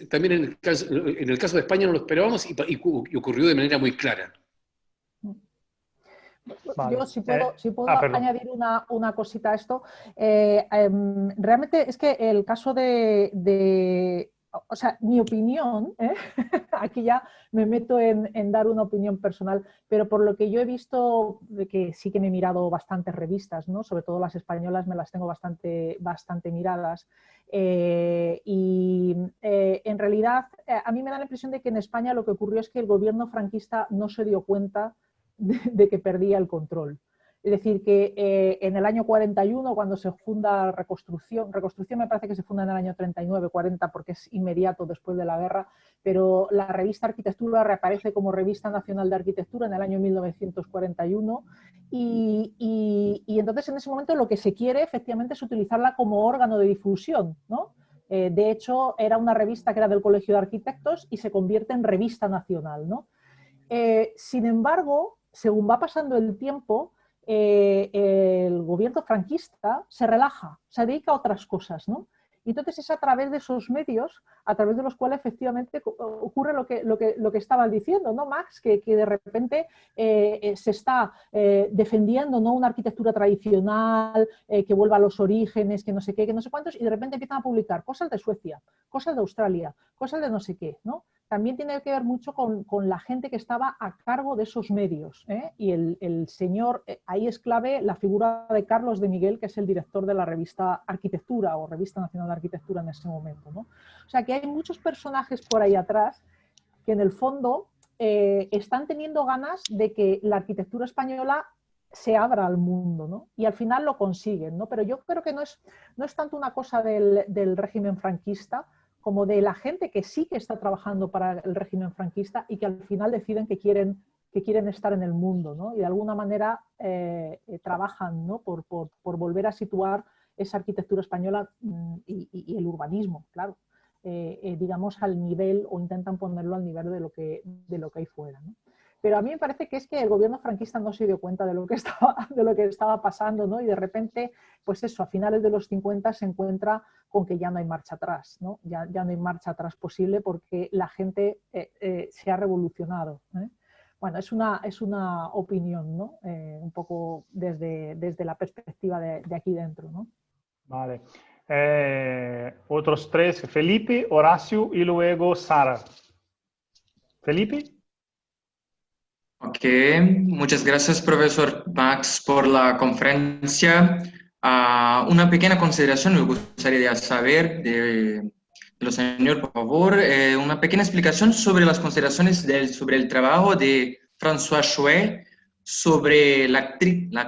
también en el caso de España no lo esperábamos y ocurrió de manera muy clara. Vale. Yo, si puedo añadir una cosita a esto, realmente es que el caso o sea, mi opinión, aquí ya me meto en dar una opinión personal, pero por lo que yo he visto, de que sí que me he mirado bastantes revistas, ¿no?, sobre todo las españolas me las tengo bastante miradas, en realidad a mí me da la impresión de que en España lo que ocurrió es que el gobierno franquista no se dio cuenta de que perdía el control. Es decir, que en el año 41, cuando se funda Reconstrucción me parece que se funda en el año 39-40 porque es inmediato después de la guerra, pero la revista Arquitectura reaparece como Revista Nacional de Arquitectura en el año 1941 y entonces en ese momento lo que se quiere efectivamente es utilizarla como órgano de difusión, ¿no? De hecho, era una revista que era del Colegio de Arquitectos y se convierte en revista nacional, ¿no? Sin embargo, según va pasando el tiempo, el gobierno franquista se relaja, se dedica a otras cosas, ¿no? Y entonces es a través de esos medios, a través de los cuales efectivamente ocurre lo que estabas diciendo, ¿no, Max? Que de repente se está defendiendo, ¿no?, una arquitectura tradicional, que vuelva a los orígenes, que no sé qué, que no sé cuántos, y de repente empiezan a publicar cosas de Suecia, cosas de Australia, cosas de no sé qué, ¿no? También tiene que ver mucho con la gente que estaba a cargo de esos medios, ¿eh? Y el señor, ahí es clave la figura de Carlos de Miguel, que es el director de la revista Arquitectura o Revista Nacional de Arquitectura en ese momento, ¿no? O sea que hay muchos personajes por ahí atrás que en el fondo están teniendo ganas de que la arquitectura española se abra al mundo, ¿no? Y al final lo consiguen, ¿no? Pero yo creo que no es tanto una cosa del régimen franquista como de la gente que sí que está trabajando para el régimen franquista y que al final deciden que quieren estar en el mundo, ¿no? Y de alguna manera trabajan, ¿no?, por volver a situar esa arquitectura española y el urbanismo, claro, digamos al nivel, o intentan ponerlo al nivel de lo que hay fuera, ¿no? Pero a mí me parece que es que el gobierno franquista no se dio cuenta de lo que estaba pasando, ¿no? Y de repente, pues eso, a finales de los 50 se encuentra con que ya no hay marcha atrás, ¿no? Ya no hay marcha atrás posible porque la gente se ha revolucionado, ¿eh? Bueno, es una opinión, ¿no? Un poco desde la perspectiva de aquí dentro, ¿no? Vale. Otros tres, Felipe, Horacio y luego Sara. Felipe. Ok, muchas gracias, profesor Max, por la conferencia. Una pequeña consideración me gustaría saber de los señores, por favor, una pequeña explicación sobre las consideraciones sobre el trabajo de François Chouet sobre la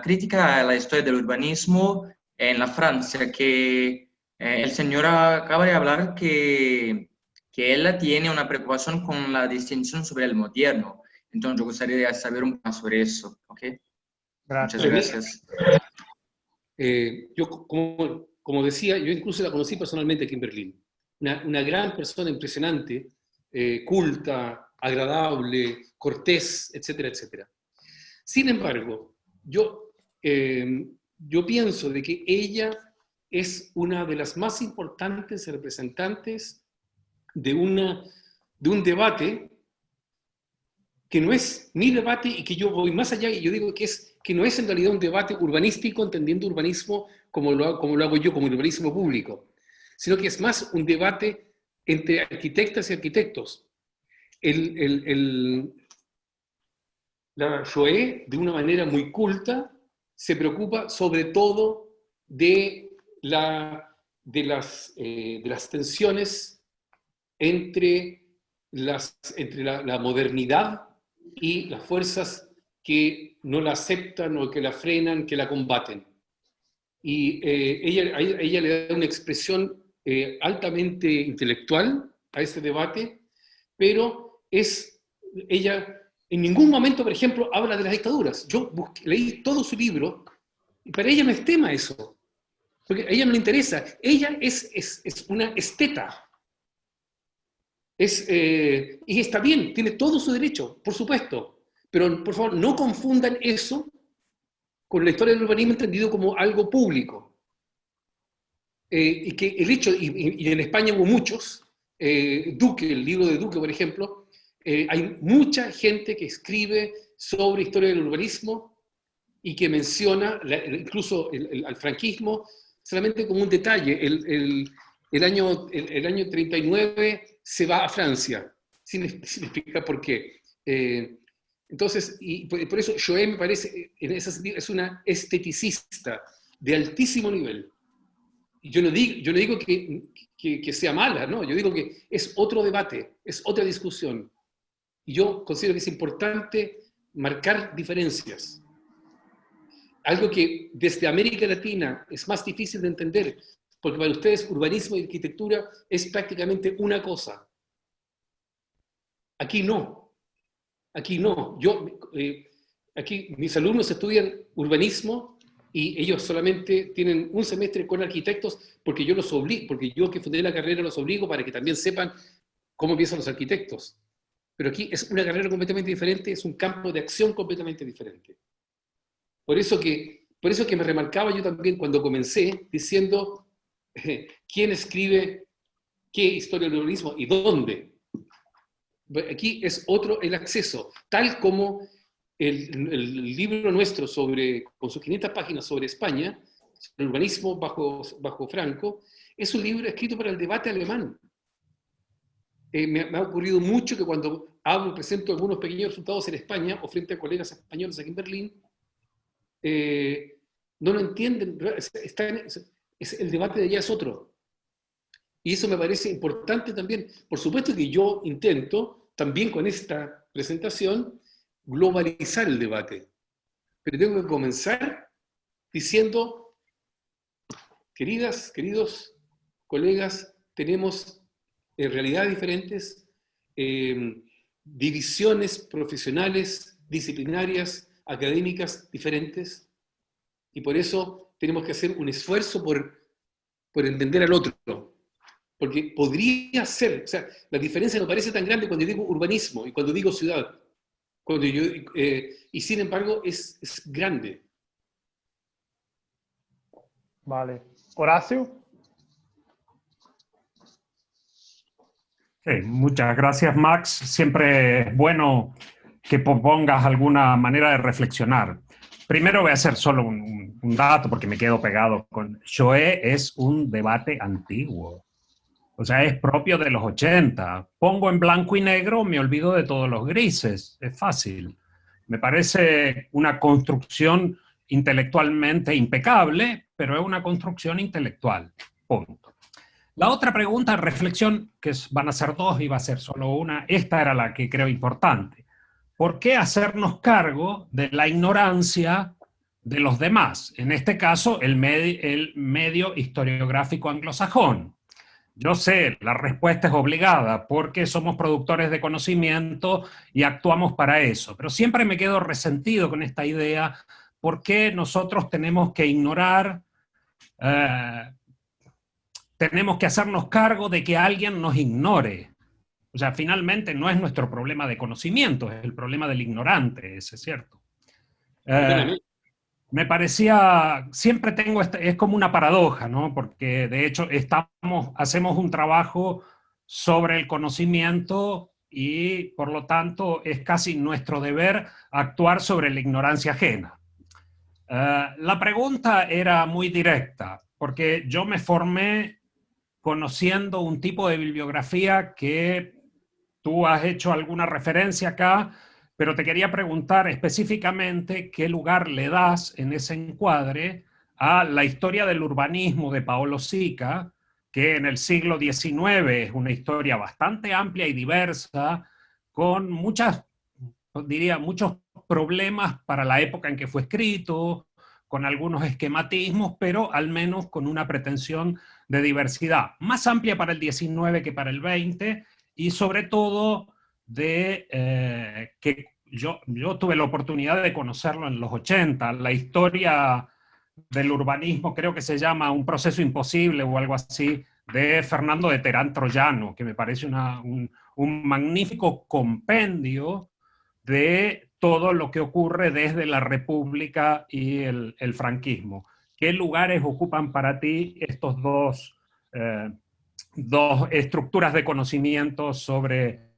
crítica a la historia del urbanismo en la Francia, que el señor acaba de hablar que él tiene una preocupación con la distinción sobre el moderno. Entonces, yo gustaría saber un poco sobre eso, ¿ok? Gracias. Muchas gracias. Yo, como decía, yo incluso la conocí personalmente aquí en Berlín. Una gran persona, impresionante, culta, agradable, cortés, etcétera, etcétera. Sin embargo, yo pienso de que ella es una de las más importantes representantes de un debate que no es mi debate y que yo voy más allá y yo digo que no es en realidad un debate urbanístico, entendiendo urbanismo como lo hago yo, como urbanismo público, sino que es más un debate entre arquitectas y arquitectos. La Chouet, de una manera muy culta, se preocupa sobre todo de las tensiones entre la modernidad y las fuerzas que no la aceptan o que la frenan, que la combaten. Y ella le da una expresión altamente intelectual a ese debate, pero ella en ningún momento, por ejemplo, habla de las dictaduras. Yo leí todo su libro y para ella no es tema eso, porque a ella no le interesa. Ella es una esteta. Y está bien, tiene todo su derecho, por supuesto, pero por favor no confundan eso con la historia del urbanismo entendido como algo público. Y que el hecho, y en España hubo muchos, Duque, el libro de Duque, por ejemplo, hay mucha gente que escribe sobre historia del urbanismo y que menciona incluso al franquismo solamente como un detalle. El año 39 se va a Francia, sin explicar por qué. Entonces, y por eso Chouet me parece, en ese sentido, es una esteticista de altísimo nivel. Y yo no digo que sea mala, ¿no? Yo digo que es otro debate, es otra discusión. Y yo considero que es importante marcar diferencias. Algo que desde América Latina es más difícil de entender, porque para ustedes urbanismo y arquitectura es prácticamente una cosa. Aquí no. Aquí no. Aquí mis alumnos estudian urbanismo y ellos solamente tienen un semestre con arquitectos porque yo los obligo, porque yo que fundé la carrera los obligo para que también sepan cómo empiezan los arquitectos. Pero aquí es una carrera completamente diferente, es un campo de acción completamente diferente. Por eso que me remarcaba yo también cuando comencé diciendo quién escribe qué historia del urbanismo y dónde. Aquí es otro el acceso, tal como el libro nuestro con sus 500 páginas sobre España, sobre el urbanismo bajo Franco, es un libro escrito para el debate alemán. Me ha ocurrido mucho que cuando hablo, presento algunos pequeños resultados en España o frente a colegas españoles aquí en Berlín, no lo entienden, el debate de allá es otro. Y eso me parece importante también. Por supuesto que yo intento, también con esta presentación, globalizar el debate. Pero tengo que comenzar diciendo, queridos colegas, tenemos realidades diferentes, divisiones profesionales, disciplinarias, académicas diferentes, y por eso tenemos que hacer un esfuerzo por entender al otro. Porque podría ser, o sea, la diferencia no parece tan grande cuando digo urbanismo y cuando digo ciudad. y sin embargo es grande. Vale. Horacio. Sí, muchas gracias, Max. Siempre es bueno que propongas alguna manera de reflexionar. Primero voy a hacer solo un dato porque me quedo pegado con... Shoé es un debate antiguo. O sea, es propio de los 80. Pongo en blanco y negro, me olvido de todos los grises. Es fácil. Me parece una construcción intelectualmente impecable, pero es una construcción intelectual. Punto. La otra pregunta, reflexión, que van a ser dos y va a ser solo una, esta era la que creo importante. ¿Por qué hacernos cargo de la ignorancia de los demás? En este caso, el medio historiográfico anglosajón. Yo sé, la respuesta es obligada, porque somos productores de conocimiento y actuamos para eso. Pero siempre me quedo resentido con esta idea, ¿por qué nosotros tenemos que ignorar, tenemos que hacernos cargo de que alguien nos ignore? O sea, finalmente no es nuestro problema de conocimiento, es el problema del ignorante, ese es cierto. Me parecía, siempre tengo, es como una paradoja, ¿no? Porque de hecho hacemos un trabajo sobre el conocimiento y por lo tanto es casi nuestro deber actuar sobre la ignorancia ajena. La pregunta era muy directa, porque yo me formé conociendo un tipo de bibliografía que tú has hecho alguna referencia acá, pero te quería preguntar específicamente qué lugar le das en ese encuadre a la historia del urbanismo de Paolo Sica, que en el siglo XIX es una historia bastante amplia y diversa, con muchos problemas para la época en que fue escrito, con algunos esquematismos, pero al menos con una pretensión de diversidad más amplia para el XIX que para el XX, y sobre todo que yo tuve la oportunidad de conocerlo en los 80, la historia del urbanismo, creo que se llama Un proceso imposible o algo así, de Fernando de Terán Troyano, que me parece un magnífico compendio de todo lo que ocurre desde la República y el franquismo. ¿Qué lugares ocupan para ti estos dos estructuras de conocimiento sobre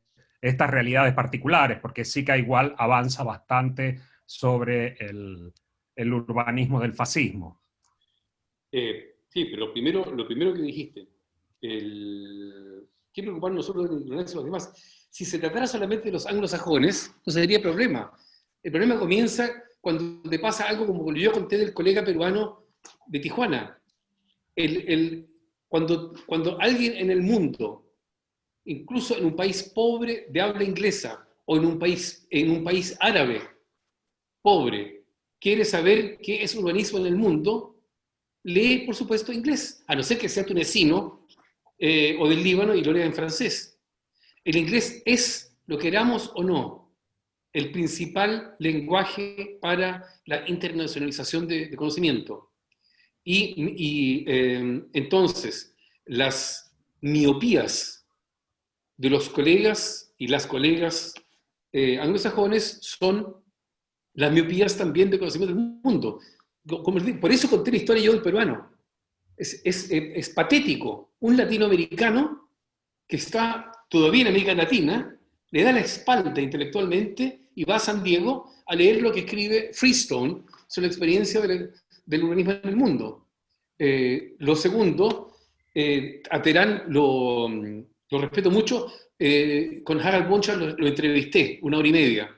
estas realidades particulares? Porque Sica igual avanza bastante sobre el urbanismo del fascismo. Sí, pero lo primero que dijiste, ¿qué preocuparnos nosotros de la ignorancia de los demás? Si se tratara solamente de los anglosajones, no sería problema. El problema comienza cuando te pasa algo como yo conté del colega peruano de Tijuana. Cuando alguien en el mundo, incluso en un país pobre de habla inglesa, o en un país árabe pobre, quiere saber qué es urbanismo en el mundo, lee, por supuesto, inglés, a no ser que sea tunecino o del Líbano y lo lea en francés. El inglés es, lo queramos o no, el principal lenguaje para la internacionalización de conocimiento. Entonces, las miopías de los colegas y las colegas anglosajones son las miopías también de conocimiento del mundo. Por eso conté la historia yo del peruano. Es patético. Un latinoamericano que está todavía en América Latina, le da la espalda intelectualmente y va a San Diego a leer lo que escribe Freestone sobre la experiencia del urbanismo en el mundo. Lo segundo, a Terán lo respeto mucho, con Harald Bonchar lo entrevisté 1 hora y media.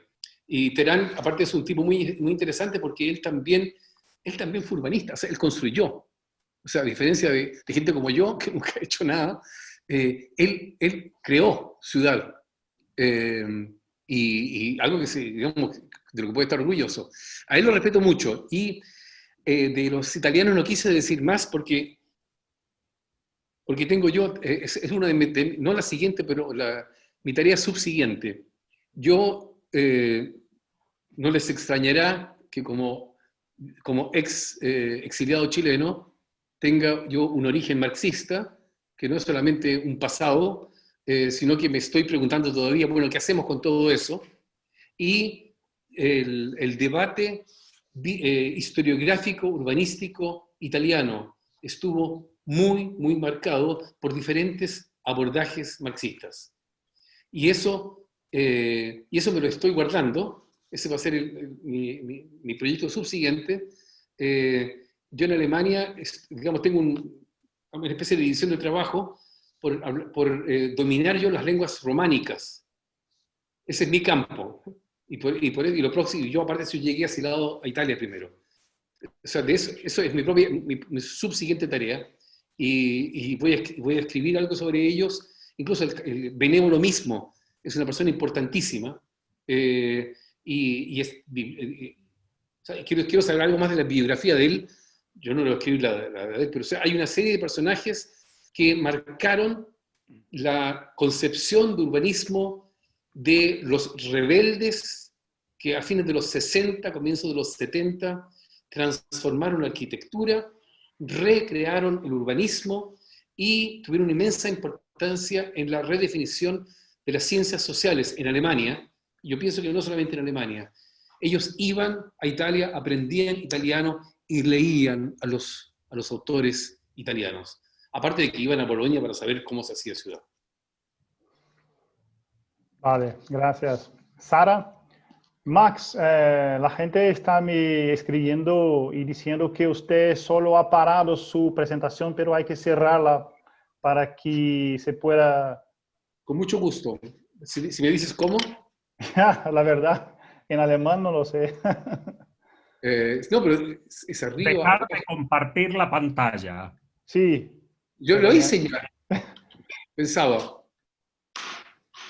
Y Terán, aparte, es un tipo muy, muy interesante porque él también fue urbanista, o sea, él construyó. O sea, a diferencia de gente como yo, que nunca ha hecho nada, él creó ciudad. Y algo que digamos, de lo que puede estar orgulloso. A él lo respeto mucho. Y de los italianos no quise decir más porque tengo yo, es una no la siguiente, pero mi tarea subsiguiente. Yo, no les extrañará que como exiliado chileno tenga yo un origen marxista, que no es solamente un pasado, sino que me estoy preguntando todavía, bueno, ¿qué hacemos con todo eso? y el debate historiográfico, urbanístico italiano estuvo muy marcado por diferentes abordajes marxistas. Y eso me lo estoy guardando, ese va a ser mi proyecto subsiguiente. Yo en Alemania, digamos, tengo una especie de división de trabajo por dominar yo las lenguas románicas. Ese es mi campo. Y lo próximo, yo aparte si llegué asilado a Italia primero. O sea, eso es mi subsiguiente tarea. Y voy a escribir algo sobre ellos. Incluso el Benévolo mismo es una persona importantísima. O sea, quiero saber algo más de la biografía de él. Yo no lo escribí la de él, pero o sea, hay una serie de personajes que marcaron la concepción de urbanismo de los rebeldes que a fines de los 60, comienzos de los 70, transformaron la arquitectura, recrearon el urbanismo y tuvieron una inmensa importancia en la redefinición de las ciencias sociales en Alemania. Yo pienso que no solamente en Alemania. Ellos iban a Italia, aprendían italiano y leían a los autores italianos. Aparte de que iban a Bolonia para saber cómo se hacía ciudad. Vale, gracias. Sara, Max, la gente está me escribiendo y diciendo que usted solo ha parado su presentación, pero hay que cerrarla para que se pueda... Con mucho gusto. Si me dices cómo. La verdad, en alemán no lo sé. No, pero es arriba. Dejar de compartir la pantalla. Sí. Yo lo hice ya. Pensaba.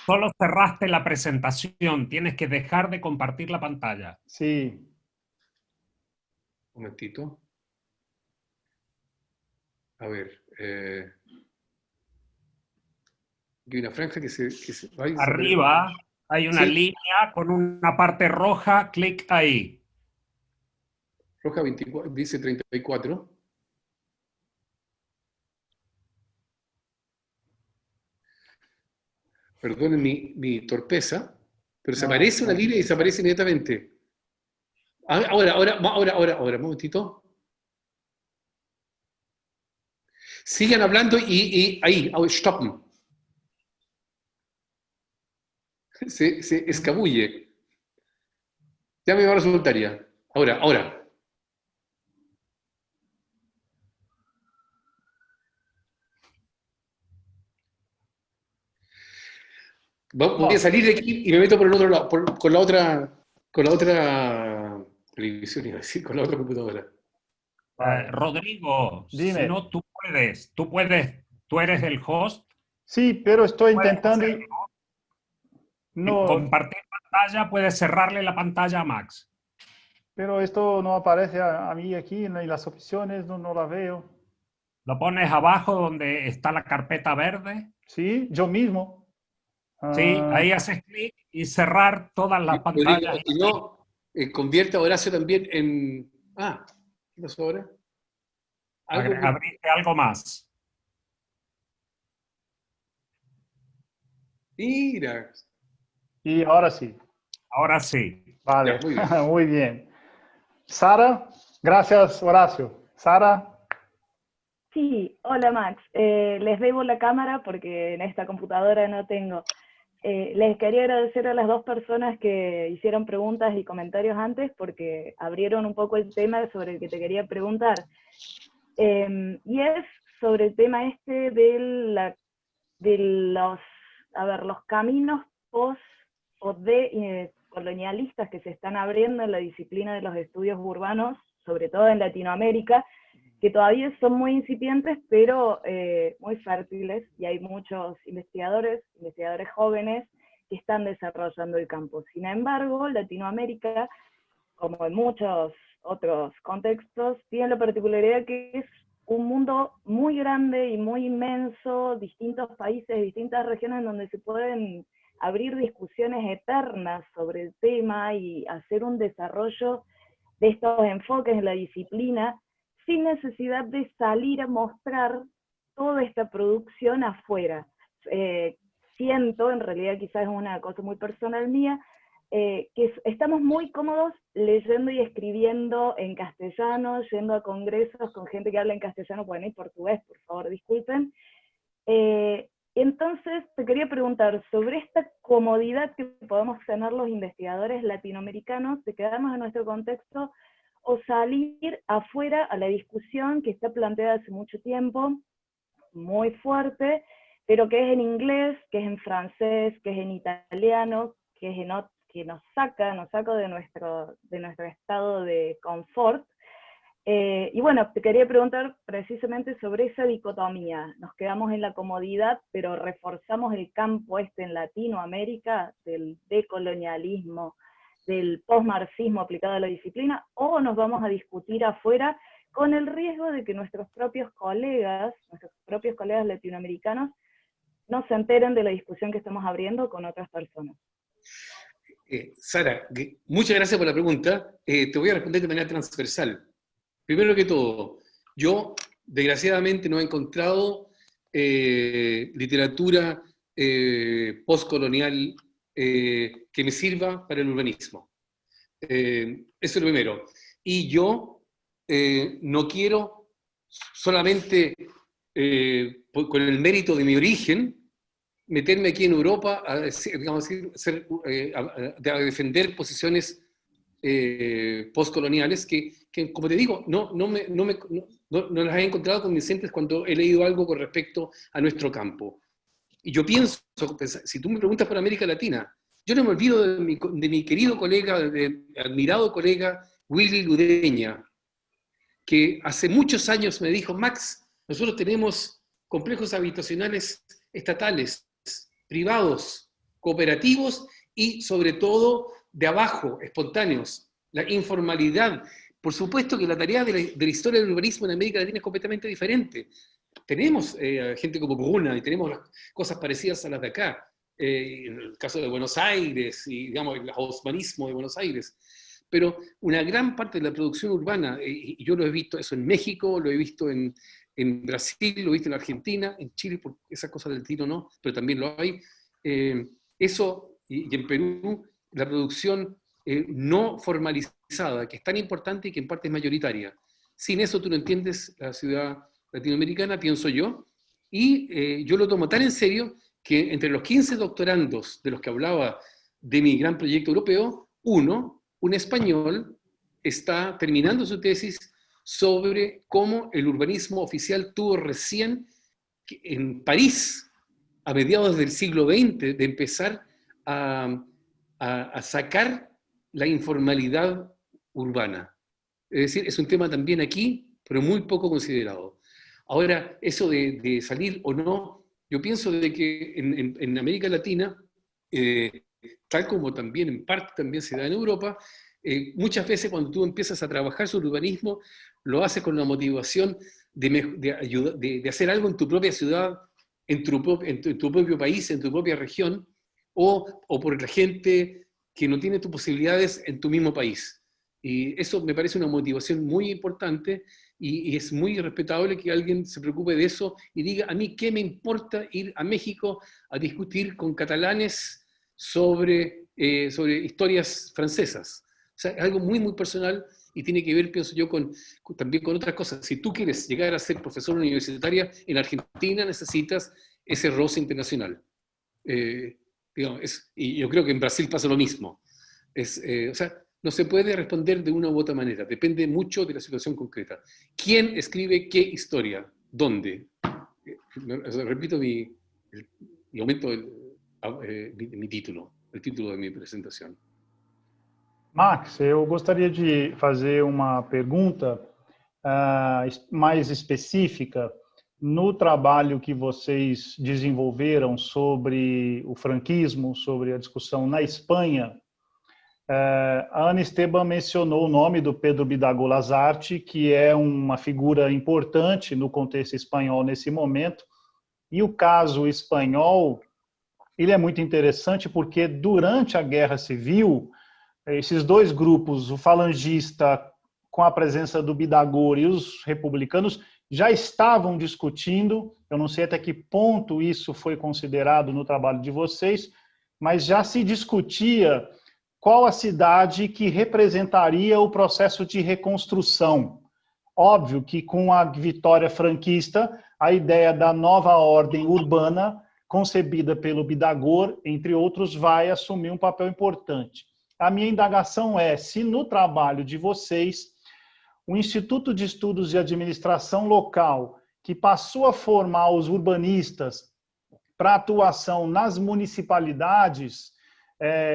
Solo cerraste la presentación. Tienes que dejar de compartir la pantalla. Sí. Un momentito. A ver. Hay una franja que se va y arriba hay una línea con una parte roja. Clic ahí. Roja 24, dice 34. Perdonen mi torpeza, pero se aparece una línea y desaparece inmediatamente. Ahora, un momentito. Sigan hablando y ahí, stoppen. Se escabulle. Ya me va a resultar ya. Ahora. Voy a salir de aquí y me meto por el otro lado, con la otra televisión, iba a decir, con la otra computadora. Rodrigo, dime. Si no, tú eres el host. Sí, pero estoy intentando... No. Compartir pantalla, puedes cerrarle la pantalla a Max. Pero esto no aparece a mí aquí en las opciones, no la veo. ¿Lo pones abajo donde está la carpeta verde? Sí, yo mismo. Sí, ahí haces clic y cerrar todas las pantallas. Y no, convierte a Horacio también en... ¿qué pasó ahora? Abriste algo más. Mira. Y ahora sí. Ahora sí. Vale, ya, muy bien. Muy bien. Sara, gracias Horacio. Sara. Sí, hola Max. Les debo la cámara porque en esta computadora no tengo. Les quería agradecer a las dos personas que hicieron preguntas y comentarios antes porque abrieron un poco el tema sobre el que te quería preguntar. Y es sobre el tema este de los caminos colonialistas que se están abriendo en la disciplina de los estudios urbanos, sobre todo en Latinoamérica, que todavía son muy incipientes, pero muy fértiles, y hay muchos investigadores jóvenes que están desarrollando el campo. Sin embargo, Latinoamérica, como en muchos otros contextos, tiene la particularidad que es un mundo muy grande y muy inmenso, distintos países, distintas regiones donde se pueden abrir discusiones eternas sobre el tema y hacer un desarrollo de estos enfoques en la disciplina, sin necesidad de salir a mostrar toda esta producción afuera. Siento, en realidad quizás es una cosa muy personal mía, que estamos muy cómodos leyendo y escribiendo en castellano, yendo a congresos con gente que habla en castellano, bueno, y portugués, por favor, disculpen. Entonces, te quería preguntar sobre esta comodidad que podemos tener los investigadores latinoamericanos de quedarnos en nuestro contexto o salir afuera a la discusión que está planteada hace mucho tiempo, muy fuerte, pero que es en inglés, que es en francés, que es en italiano, que es que nos saca de nuestro estado de confort. Y bueno, te quería preguntar precisamente sobre esa dicotomía. Nos quedamos en la comodidad, pero reforzamos el campo en Latinoamérica del decolonialismo, del postmarxismo aplicado a la disciplina, o nos vamos a discutir afuera con el riesgo de que nuestros propios colegas latinoamericanos no se enteren de la discusión que estamos abriendo con otras personas. Sara, muchas gracias por la pregunta. Te voy a responder de manera transversal. Primero que todo, yo desgraciadamente no he encontrado literatura postcolonial que me sirva para el urbanismo. Eso es lo primero. Y yo no quiero solamente con el mérito de mi origen meterme aquí en Europa a defender posiciones postcoloniales que, como te digo, no las he encontrado convincentes cuando he leído algo con respecto a nuestro campo. Y yo pienso, si tú me preguntas por América Latina, yo no me olvido de mi querido colega, admirado colega Willy Ludeña, que hace muchos años me dijo: Max, nosotros tenemos complejos habitacionales estatales, privados, cooperativos y sobre todo de abajo, espontáneos, la informalidad. Por supuesto que la tarea de la historia del urbanismo en América Latina es completamente diferente. Tenemos gente como Bruna y tenemos cosas parecidas a las de acá, en el caso de Buenos Aires y, digamos, el haussmannismo de Buenos Aires. Pero una gran parte de la producción urbana, y yo lo he visto eso en México, lo he visto en Brasil, lo he visto en Argentina, en Chile, por esas cosas del tiro no, pero también lo hay. Eso, y en Perú, la producción no formalizada, que es tan importante y que en parte es mayoritaria. Sin eso tú no entiendes la ciudad latinoamericana, pienso yo, y yo lo tomo tan en serio que entre los 15 doctorandos de los que hablaba de mi gran proyecto europeo, un español, está terminando su tesis sobre cómo el urbanismo oficial tuvo recién en París, a mediados del siglo XX, de empezar a sacar la informalidad urbana. Es decir, es un tema también aquí, pero muy poco considerado. Ahora, eso de salir o no, yo pienso de que en América Latina, tal como también en parte también se da en Europa, muchas veces cuando tú empiezas a trabajar sobre urbanismo, lo haces con la motivación de hacer algo en tu propia ciudad, en tu propio país, en tu propia región, o por la gente que no tiene tus posibilidades en tu mismo país. Y eso me parece una motivación muy importante y es muy respetable que alguien se preocupe de eso y diga: a mí qué me importa ir a México a discutir con catalanes sobre historias francesas. O sea, es algo muy, muy personal y tiene que ver, pienso yo, también con otras cosas. Si tú quieres llegar a ser profesor universitaria en Argentina, necesitas ese roce internacional. Y yo creo que en Brasil pasa lo mismo. O sea, no se puede responder de una u otra manera, depende mucho de la situación concreta. ¿Quién escribe qué historia? ¿Dónde? Repito aumento mi título, el título de mi presentación. Max, eu gostaria de fazer uma pergunta mais específica. No trabalho que vocês desenvolveram sobre o franquismo, sobre a discussão na Espanha, a Ana Esteban mencionou o nome do Pedro Bidagó Lazarte, que é uma figura importante no contexto espanhol nesse momento. E o caso espanhol, ele é muito interessante porque durante a Guerra Civil, esses dois grupos, o falangista com a presença do Bidagó e os republicanos, já estavam discutindo, eu não sei até que ponto isso foi considerado no trabalho de vocês, mas já se discutia qual a cidade que representaria o processo de reconstrução. Óbvio que com a vitória franquista, a ideia da nova ordem urbana, concebida pelo Bidagor, entre outros, vai assumir um papel importante. A minha indagação é se no trabalho de vocês, o Instituto de Estudos de Administração Local, que passou a formar os urbanistas para atuação nas municipalidades,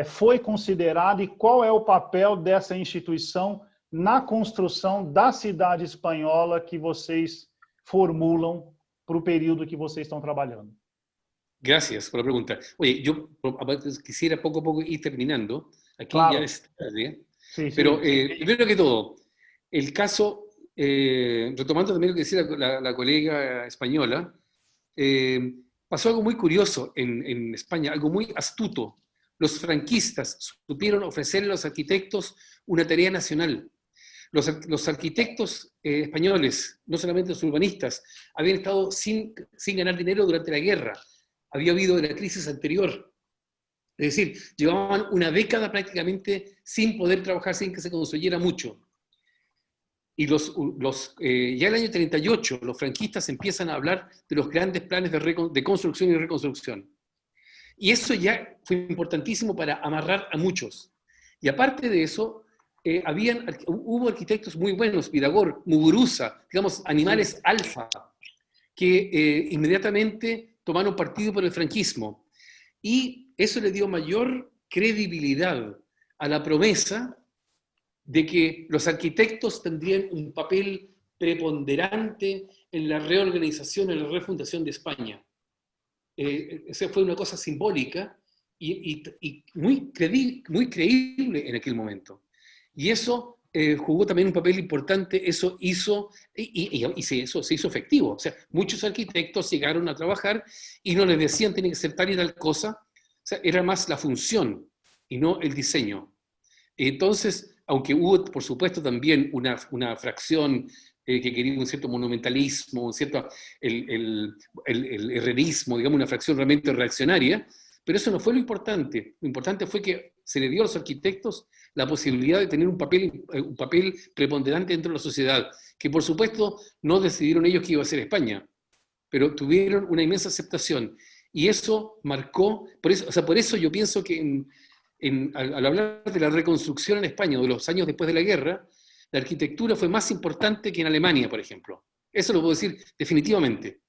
foi considerado e qual é o papel dessa instituição na construção da cidade espanhola que vocês formulam para o período que vocês estão trabalhando. Gracias por la pregunta. Oye, yo quisiera poco a poco ir terminando. Aquí claro. Ya es tarde. Sí, pero sí. Primero que todo, el caso, retomando también lo que decía la colega española, pasó algo muy curioso en España, algo muy astuto. Los franquistas supieron ofrecerle a los arquitectos una tarea nacional. Los arquitectos españoles, no solamente los urbanistas, habían estado sin ganar dinero durante la guerra. Había habido la crisis anterior. Es decir, llevaban una década prácticamente sin poder trabajar, sin que se construyera mucho. Y ya en el año 38, los franquistas empiezan a hablar de los grandes planes de construcción y reconstrucción. Y eso ya fue importantísimo para amarrar a muchos. Y aparte de eso, hubo arquitectos muy buenos, Bidagor, Muguruza, digamos, animales alfa, que inmediatamente tomaron partido por el franquismo. Y eso le dio mayor credibilidad a la promesa de que los arquitectos tendrían un papel preponderante en la reorganización, en la refundación de España. Esa fue una cosa simbólica y muy creíble en aquel momento. Y eso jugó también un papel importante, eso hizo, eso se hizo efectivo. O sea, muchos arquitectos llegaron a trabajar y no les decían tiene que ser tal y tal cosa, o sea, era más la función y no el diseño. Entonces, aunque hubo, por supuesto, también una fracción que quería un cierto monumentalismo, un cierto el herrerismo, digamos, una fracción realmente reaccionaria, pero eso no fue lo importante. Lo importante fue que se le dio a los arquitectos la posibilidad de tener un papel preponderante dentro de la sociedad, que por supuesto no decidieron ellos que iba a ser España, pero tuvieron una inmensa aceptación. Y eso marcó, por eso yo pienso que al hablar de la reconstrucción en España, de los años después de la guerra, la arquitectura fue más importante que en Alemania, por ejemplo. Eso lo puedo decir definitivamente.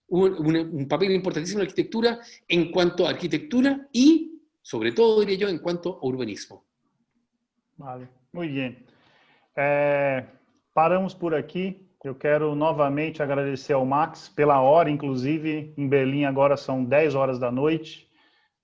Hubo un papel importantísimo en la arquitectura en cuanto a arquitectura y, sobre todo, diría yo, en cuanto a urbanismo. Vale, muy bien. Paramos por aqui. Eu quero novamente agradecer ao Max pela hora, inclusive em Berlim agora são 10 horas da noite.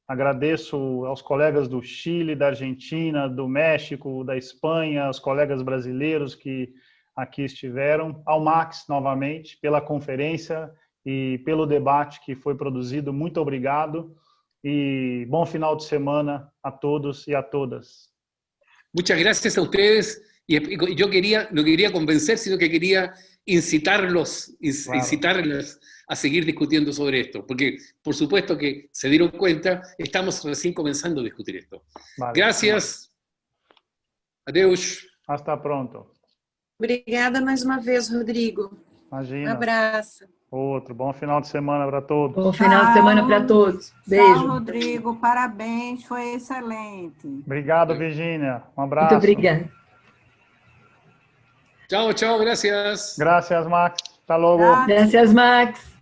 Agradeço aos colegas do Chile, da Argentina, do México, da Espanha, aos colegas brasileiros que aqui estiveram, ao Max novamente pela conferência e pelo debate que foi produzido. Muito obrigado e bom final de semana a todos e a todas. Muchas gracias a ustedes. Y yo no quería convencer, sino que quería incitarlos a seguir discutiendo sobre esto, porque por supuesto que se dieron cuenta, estamos recién comenzando a discutir esto. Vale. Gracias. Adeus. Hasta pronto. Obrigada mais uma vez, Rodrigo. Imagina. Um abraço. Outro. Bom final de semana para todos. Bom final de semana para todos. Beijo. Tchau, Rodrigo. Parabéns. Foi excelente. Obrigado, Virgínia. Um abraço. Muito obrigada. Chao, chao, gracias. Gracias, Max. Hasta luego. Gracias, Max.